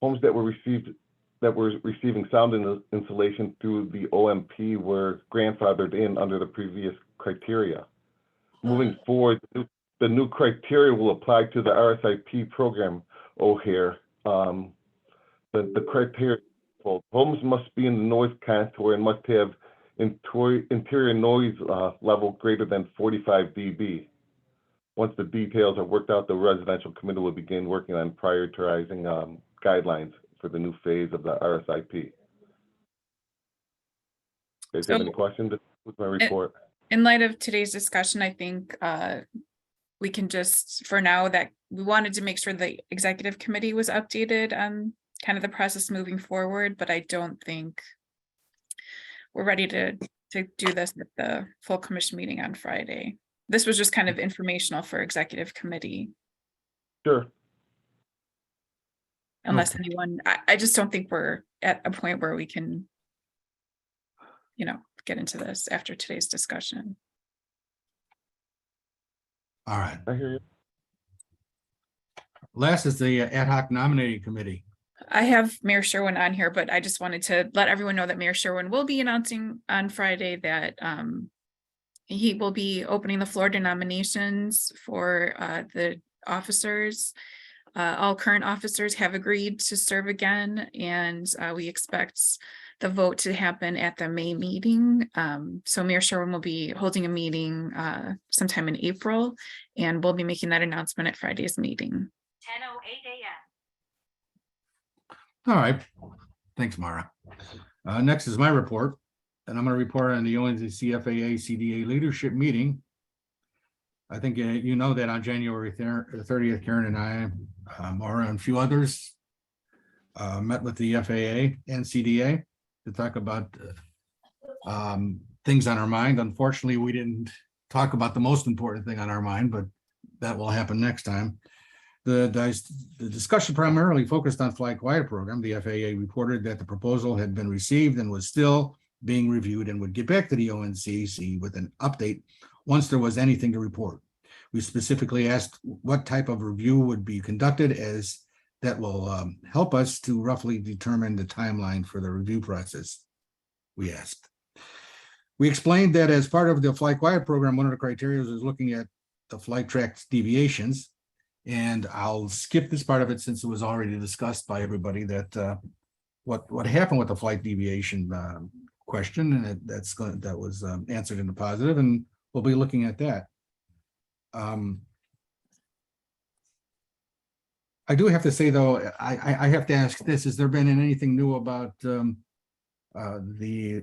Homes that were receiving sound insulation through the OMP were grandfathered in under the previous criteria. Moving forward, the new criteria will apply to the RSIP program, O'Hare. The criteria, homes must be in the noise contour and must have interior noise level greater than 45 dB. Once the details are worked out, the residential committee will begin working on prioritizing guidelines for the new phase of the RSIP. You guys have any questions with my report? In light of today's discussion, I think we can just, for now, that we wanted to make sure the executive committee was updated on kind of the process moving forward, but I don't think we're ready to do this at the full commission meeting on Friday. This was just kind of informational for executive committee. Sure. Unless anyone, I just don't think we're at a point where we can, get into this after today's discussion. All right. I hear you. Last is the ad hoc nominating committee. I have Mayor Sherwin on here, but I just wanted to let everyone know that Mayor Sherwin will be announcing on Friday that he will be opening the floor to nominations for the officers. All current officers have agreed to serve again, and we expect the vote to happen at the May meeting. So Mayor Sherwin will be holding a meeting sometime in April, and we'll be making that announcement at Friday's meeting. 10:08 a.m. All right. Thanks, Mara. Next is my report, and I'm going to report on the ONCC FAA CDA leadership meeting. I think you know that on January 30th, Karen and I, Mara and a few others, met with the FAA and CDA to talk about things on our mind. Unfortunately, we didn't talk about the most important thing on our mind, but that will happen next time. The discussion primarily focused on flight quiet program. The FAA reported that the proposal had been received and was still being reviewed and would get back to the ONCC with an update once there was anything to report. We specifically asked what type of review would be conducted, as that will help us to roughly determine the timeline for the review process, we asked. We explained that as part of the flight quiet program, one of the criteria is looking at the flight track deviations. And I'll skip this part of it since it was already discussed by everybody, that what happened with the flight deviation question, and that was answered in the positive, and we'll be looking at that. I do have to say, though, I have to ask this: has there been anything new about the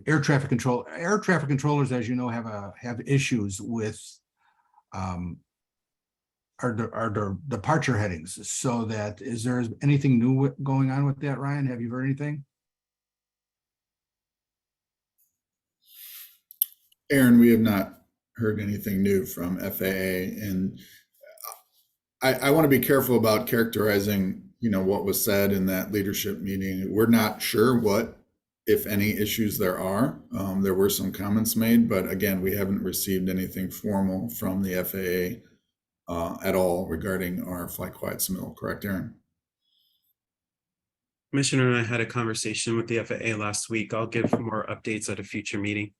air traffic control? Air traffic controllers, as you know, have issues with our departure headings. So that, is there anything new going on with that, Ryan? Have you heard anything? Aaron, we have not heard anything new from FAA, and I want to be careful about characterizing, what was said in that leadership meeting. We're not sure what, if any, issues there are. There were some comments made, but again, we haven't received anything formal from the FAA at all regarding our flight quiet submittal. Correct, Aaron? Commissioner and I had a conversation with the FAA last week. I'll give more updates at a future meeting.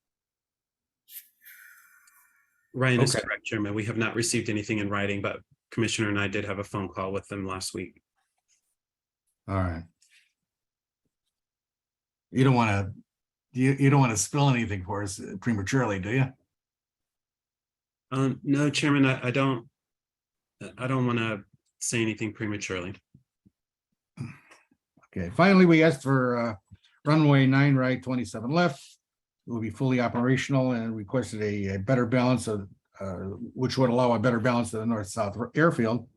Ryan is Okay. correct, Chairman. We have not received anything in writing, but Commissioner and I did have a phone call with them last week. All right. You don't want to spill anything for us prematurely, do you? No, Chairman, I don't want to say anything prematurely. Okay, finally, we asked for runway 9 right, 27 left. It will be fully operational, and requested a better balance of, which would allow a better balance of the north-south airfield.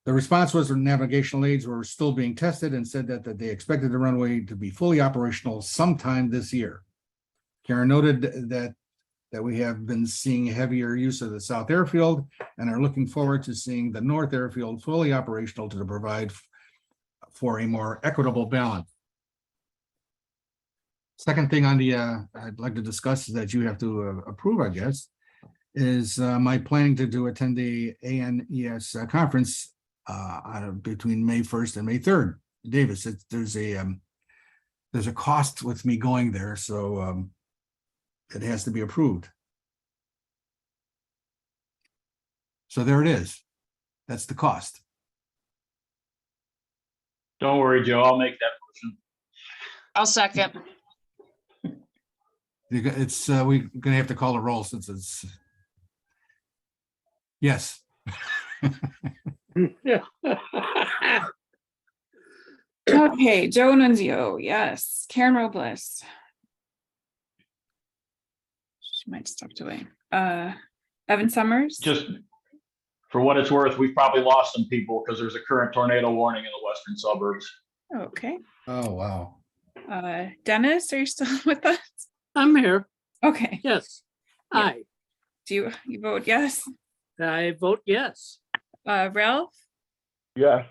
The response was the navigational aids were still being tested, and said that they expected the runway to be fully operational sometime this year. Karen noted that we have been seeing heavier use of the south airfield and are looking forward to seeing the north airfield fully operational to provide for a more equitable balance. Second thing on the I'd like to discuss is that you have to approve, I guess, is my planning to attend the ANES conference between May 1st and May 3rd. Davis, there's a cost with me going there, so it has to be approved. So there it is. That's the cost. Don't worry, Joe, I'll make that motion. I'll second. It's we're gonna have to call a roll since it's yes. Yeah. Okay, Joe Nunzio, yes. Karen Robles. She might have stepped away. Evan Summers. Just for what it's worth, we've probably lost some people because there's a current tornado warning in the western suburbs. Okay. Oh, wow. Dennis, are you still with us? I'm here. Okay. Yes. Yeah. Aye. Do you vote yes? I vote yes. Ralph, Yes.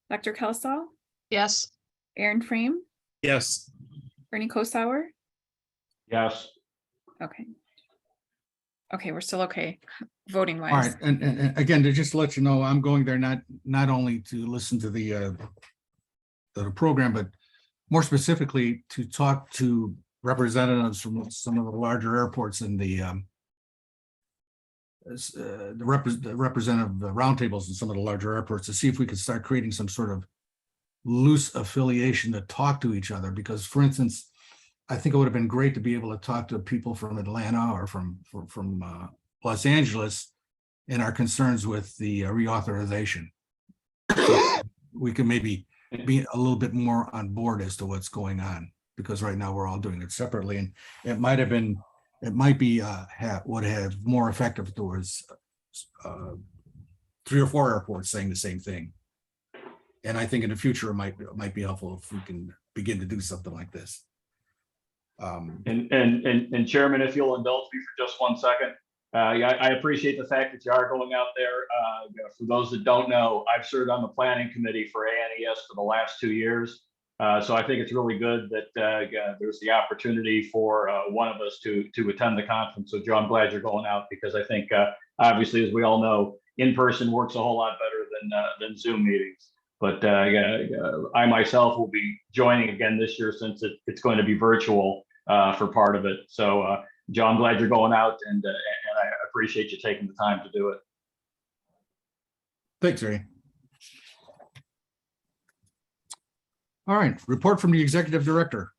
Dr. Kelsall, Yes, Aaron Frame, Yes, Bernie Kosauer. Yes. Okay. Okay, we're still okay, voting All wise. right, and again, to just let you know, I'm going there not only to listen to the program, but more specifically to talk to representatives from some of the larger airports and the representative roundtables in some of the larger airports to see if we could start creating some sort of loose affiliation to talk to each other. Because, for instance, I think it would have been great to be able to talk to people from Atlanta or from Los Angeles in our concerns with the reauthorization. So we can maybe be a little bit more on board as to what's going on, because right now we're all doing it separately, and it might be would have more effective towards 3 or 4 airports saying the same thing. And I think in the future it might be helpful if we can begin to do something like this. And Chairman, if you'll indulge me for just 1 second. I appreciate the fact that you are going out there. For those that don't know, I've served on the planning committee for ANES for the last 2 years. So I think it's really good that there's the opportunity for one of us to attend the conference. So Joe, I'm glad you're going out, because I think obviously, as we all know, in-person works a whole lot better than Zoom meetings. But I myself will be joining again this year, since it's going to be virtual for part of it. So Joe, I'm glad you're going out, and I appreciate you taking the time to do it. Thanks, Ernie. All right, report from the executive director.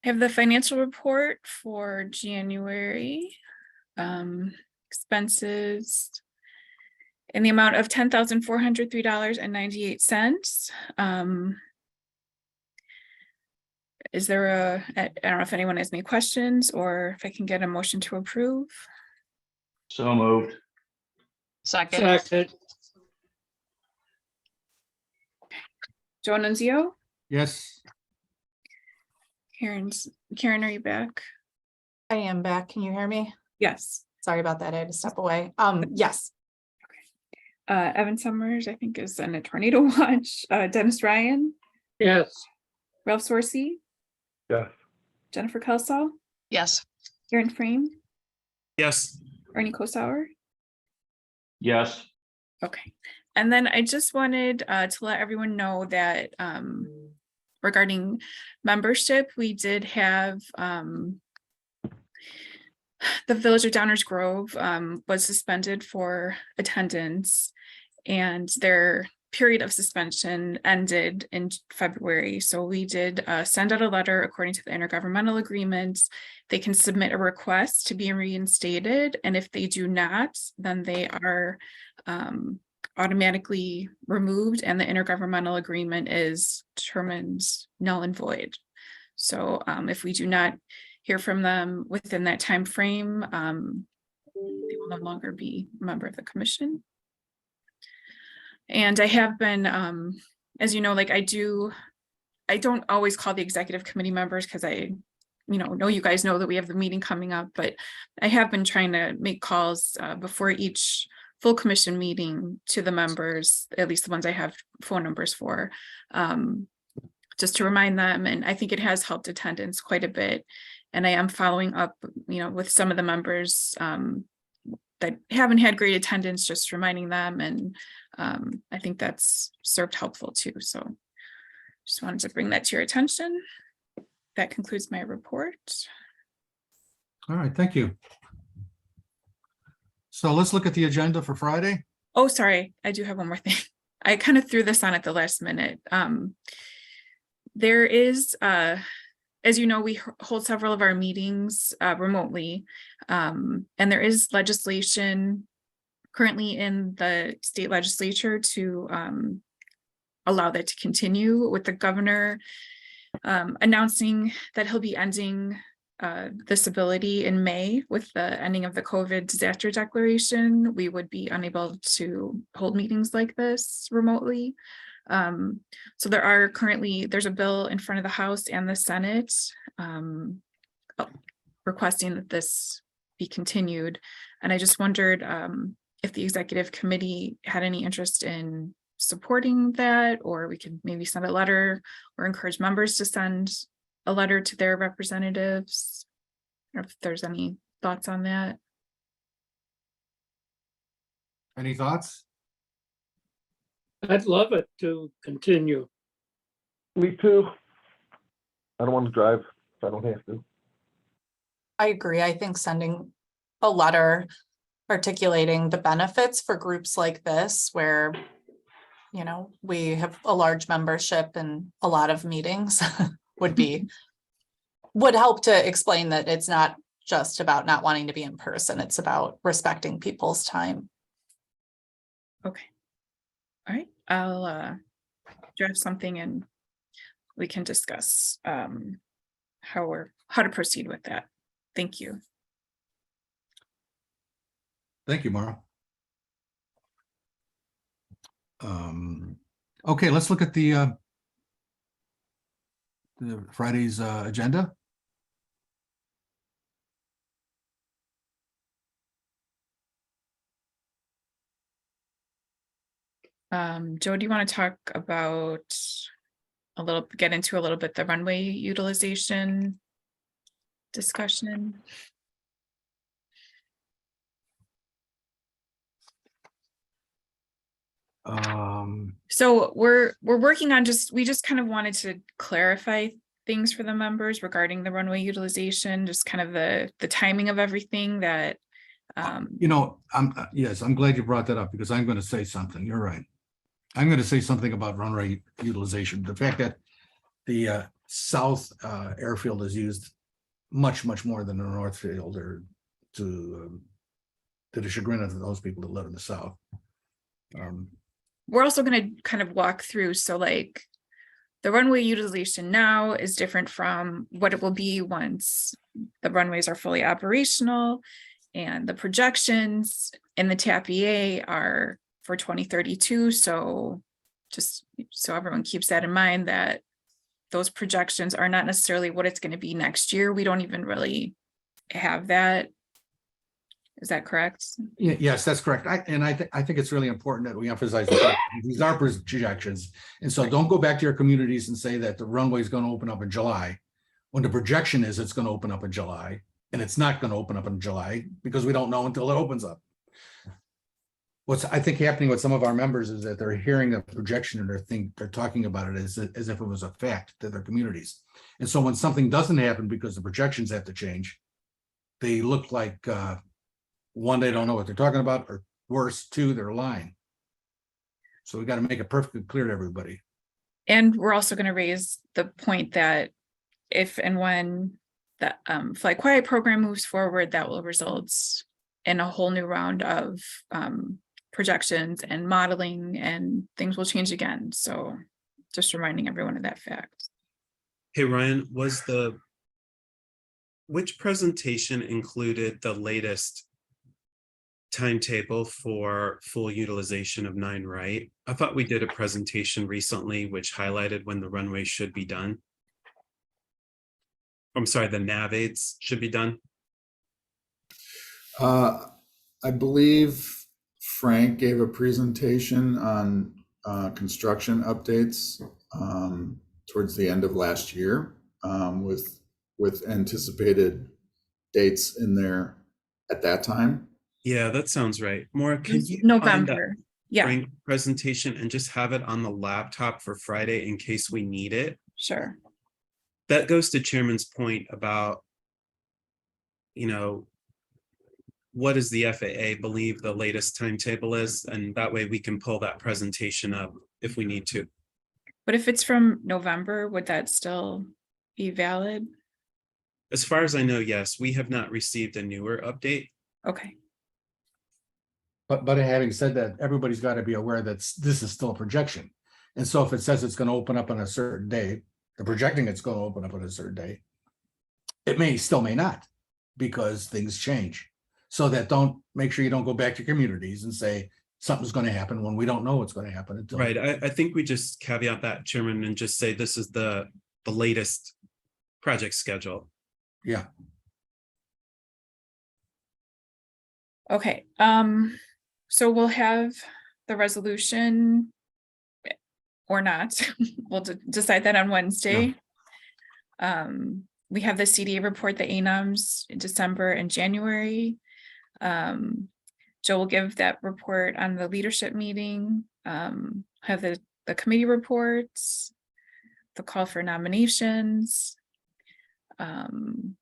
I have the financial report for January. Expenses in the amount of $10,403.98. Is there I don't know if anyone has any questions, or if I can get a motion to approve. So moved. second, Second. Joe Nunzio, Yes. Karen, are you back? I am back. Can you hear me? Yes. Sorry about that. I had to step away. Yes. Evan Summers, I think, is in a tornado watch. Dennis Ryan, Yes. Ralph Sorsey, Yes. Jennifer Kelsall, yes, Aaron Frame, yes, Ernie Kosauer. Yes. Okay, and then I just wanted to let everyone know that regarding membership, we did have the Village of Downers Grove was suspended for attendance, and their period of suspension ended in February. So we did send out a letter according to the intergovernmental agreements. They can submit a request to be reinstated, and if they do not, then they are automatically removed, and the intergovernmental agreement is determined null and void. So if we do not hear from them within that time frame, they will no longer be a member of the commission. And I have been, as you know, like I don't always call the executive committee members, because I know you guys know that we have the meeting coming up, but I have been trying to make calls before each full commission meeting to the members, at least the ones I have phone numbers for, just to remind them. And I think it has helped attendance quite a bit. And I am following up, with some of the members that haven't had great attendance, just reminding them. And I think that's served helpful too. So just wanted to bring that to your attention. That concludes my report. All right, thank you. So let's look at the agenda for Friday. Oh, sorry, I do have one more thing. I kind of threw this on at the last minute. There is as you know, we hold several of our meetings remotely. And there is legislation currently in the state legislature to allow that to continue, with the governor announcing that he'll be ending this ability in May with the ending of the COVID disaster declaration. We would be unable to hold meetings like this remotely. So there's a bill in front of the House and the Senate requesting that this be continued. And I just wondered if the executive committee had any interest in supporting that, or we could maybe send a letter or encourage members to send a letter to their representatives. Or if there's any thoughts on that. Any thoughts? I'd love it to continue. Me too. I don't want to drive if I don't have to. I agree. I think sending a letter articulating the benefits for groups like this, where, you know, we have a large membership and a lot of meetings would help to explain that it's not just about not wanting to be in person. It's about respecting people's time. Okay. All right. I'll draft something and we can discuss how to proceed with that. Thank you. Thank you, Maura. Okay, let's look at the Friday's agenda. Joe, do you want to talk about get into a little bit the runway utilization discussion? So we're working on we just kind of wanted to clarify things for the members regarding the runway utilization, just kind of the timing of everything that You know, I'm glad you brought that up, because I'm going to say something. You're right. I'm going to say something about runway utilization. The fact that the south airfield is used much more than the north field, or to the chagrin of those people that live in the south. We're also going to kind of walk through. So like the runway utilization now is different from what it will be once the runways are fully operational, and the projections in the TAP EA are for 2032. So just so everyone keeps that in mind, that those projections are not necessarily what it's going to be next year. We don't even really have that. Is that correct? Yes, that's correct. I think it's really important that we emphasize that these are projections. And so don't go back to your communities and say that the runway is going to open up in July, when the projection is it's going to open up in July, and it's not going to open up in July, because we don't know until it opens up. What's I think happening with some of our members is that they're hearing a projection and they're talking about it as if it was a fact to their communities. And so when something doesn't happen because the projections have to change, they look like one, they don't know what they're talking about, or worse, two, they're lying. So we got to make it perfectly clear to everybody. And we're also going to raise the point that if and when the Fly Quiet program moves forward, that will result in a whole new round of projections and modeling, and things will change again. So just reminding everyone of that fact. Hey, Ryan, which presentation included the latest timetable for full utilization of 9 right? I thought we did a presentation recently which highlighted when the runway should be done. I'm sorry, the nav aids should be done. I believe Frank gave a presentation on construction updates towards the end of last year, with anticipated dates in there at that time. Yeah, that sounds right. Maura, can you find November? Yeah, Frank presentation and just have it on the laptop for Friday in case we need it? sure. That goes to Chairman's point about, you know, what does the FAA believe the latest timetable is? And that way we can pull that presentation up if we need to. But if it's from November, would that still be valid? As far as I know, yes, we have not received a newer update. Okay, But having said that, everybody's got to be aware that this is still a projection. And so if it says it's going to open up on a certain day, they're projecting it's going to open up on a certain day. It still may not, because things change. So that make sure you don't go back to communities and say something's going to happen when we don't know what's going to happen until. Right, I think we just caveat that, Chairman, and just say this is the latest project schedule. Yeah. okay. So we'll have the resolution or not. We'll decide that on Wednesday. We have the CDA report, the ANOMS in December and January. Joe will give that report on the leadership meeting, have the committee reports, the call for nominations. And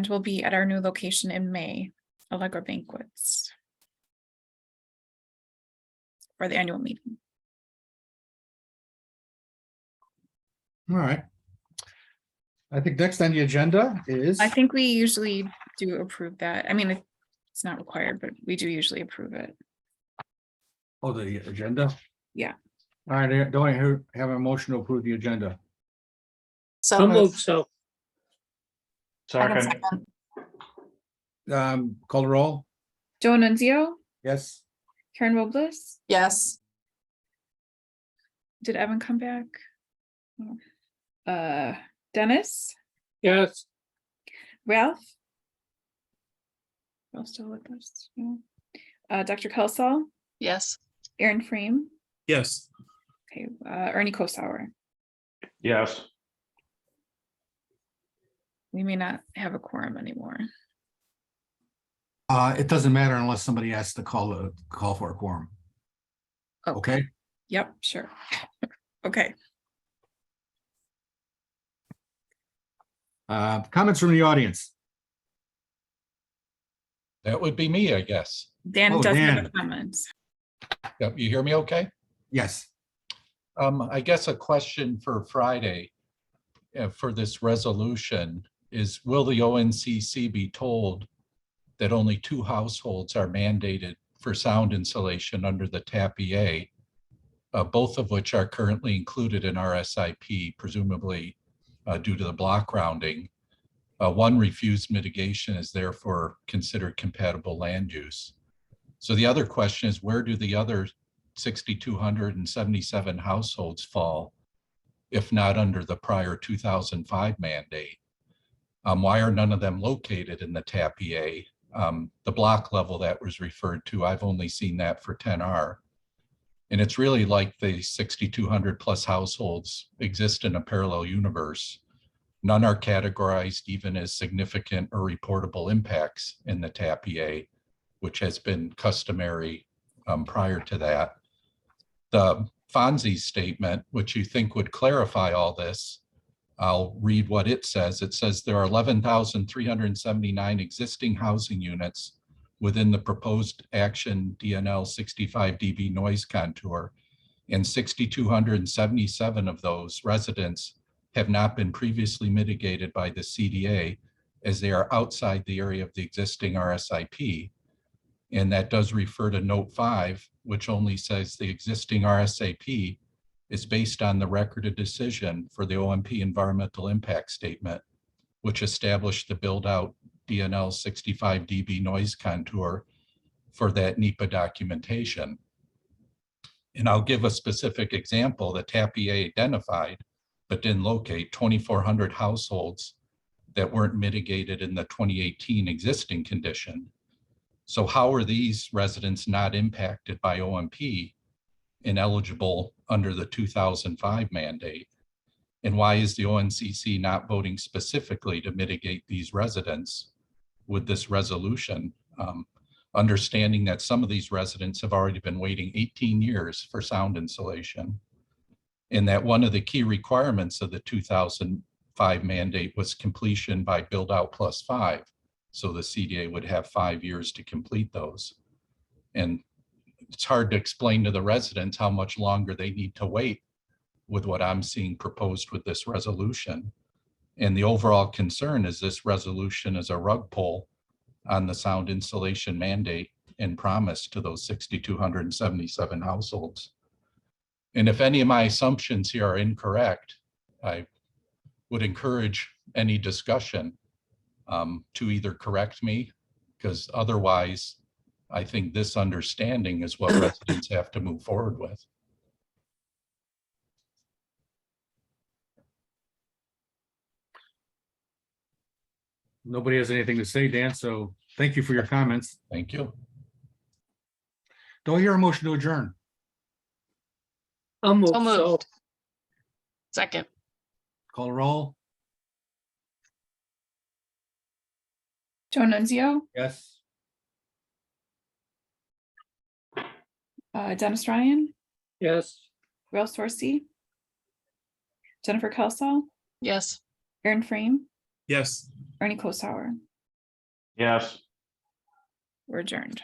we'll be at our new location in May, Allegra Banquets, for the annual meeting. All right. I think next on the agenda is. I think we usually do approve that. I mean, it's not required, but we do usually approve it. Oh, the agenda? Yeah. All right, do I have a motion to approve the agenda? So I'll move, moved. so. Second. Call the roll? Joe Nunzio, Yes. Karen Robles, Yes. did Evan come back? Dennis, Yes, Ralph? Ralph still with us? No. Dr. Kelsall, Yes, Aaron Frame, Yes, okay, Ernie Kosauer. Yes. We may not have a quorum anymore. It doesn't matter unless somebody has to call for a quorum. Okay, Yep, sure. Okay, comments from the audience? That would be me, I guess. Dan Oh, doesn't have a Dan. comment. Yep, you hear me okay? Yes. I guess a question for Friday for this resolution is, will the ONCC be told that only 2 households are mandated for sound insulation under the TAP EA, both of which are currently included in RSIP, presumably due to the block rounding. One refused mitigation is therefore considered compatible land use. So the other question is, where do the other 6,277 households fall, if not under the prior 2005 mandate? Why are none of them located in the TAP EA? The block level that was referred to, I've only seen that for 10R. And it's really like the 6,200 plus households exist in a parallel universe. None are categorized even as significant or reportable impacts in the TAP EA, which has been customary prior to that. The Fonzie statement, which you think would clarify all this, I'll read what it says. It says there are 11,379 existing housing units within the proposed action DNL 65 dB noise contour, and 6,277 of those residents have not been previously mitigated by the CDA, as they are outside the area of the existing RSIP. And that does refer to note 5, which only says the existing RSIP is based on the record of decision for the OMP environmental impact statement, which established the build out DNL 65 dB noise contour for that NEPA documentation. And I'll give a specific example. The TAP EA identified, but didn't locate 2,400 households that weren't mitigated in the 2018 existing condition. So how are these residents not impacted by OMP and eligible under the 2005 mandate? And why is the ONCC not voting specifically to mitigate these residents with this resolution? Understanding that some of these residents have already been waiting 18 years for sound insulation, and that one of the key requirements of the 2005 mandate was completion by build out +5. So the CDA would have 5 years to complete those. And it's hard to explain to the residents how much longer they need to wait with what I'm seeing proposed with this resolution. And the overall concern is this resolution is a rug pull on the sound insulation mandate and promise to those 6,277 households. And if any of my assumptions here are incorrect, I would encourage any discussion to either correct me, because otherwise, I think this understanding is what residents have to move forward with. Nobody has anything to say, Dan, so thank you for your comments. Thank you. Do I hear a motion to adjourn? I'll move, So so, moved. Second, Call a roll? Joe Nunzio, Yes. Dennis Ryan, yes. Rail Sorsey, Jennifer Kelsall, yes. Aaron Frame, Yes. Ernie Kosauer. Yes. We're adjourned.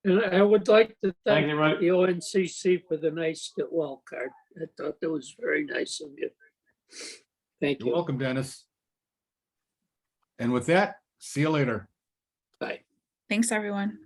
And I would like to Thank thank you, Ron. the ONCC for the nice get well card. I thought that was very nice of you. Thank You're you. welcome, Dennis. And with that, see you later. Bye. Thanks, everyone.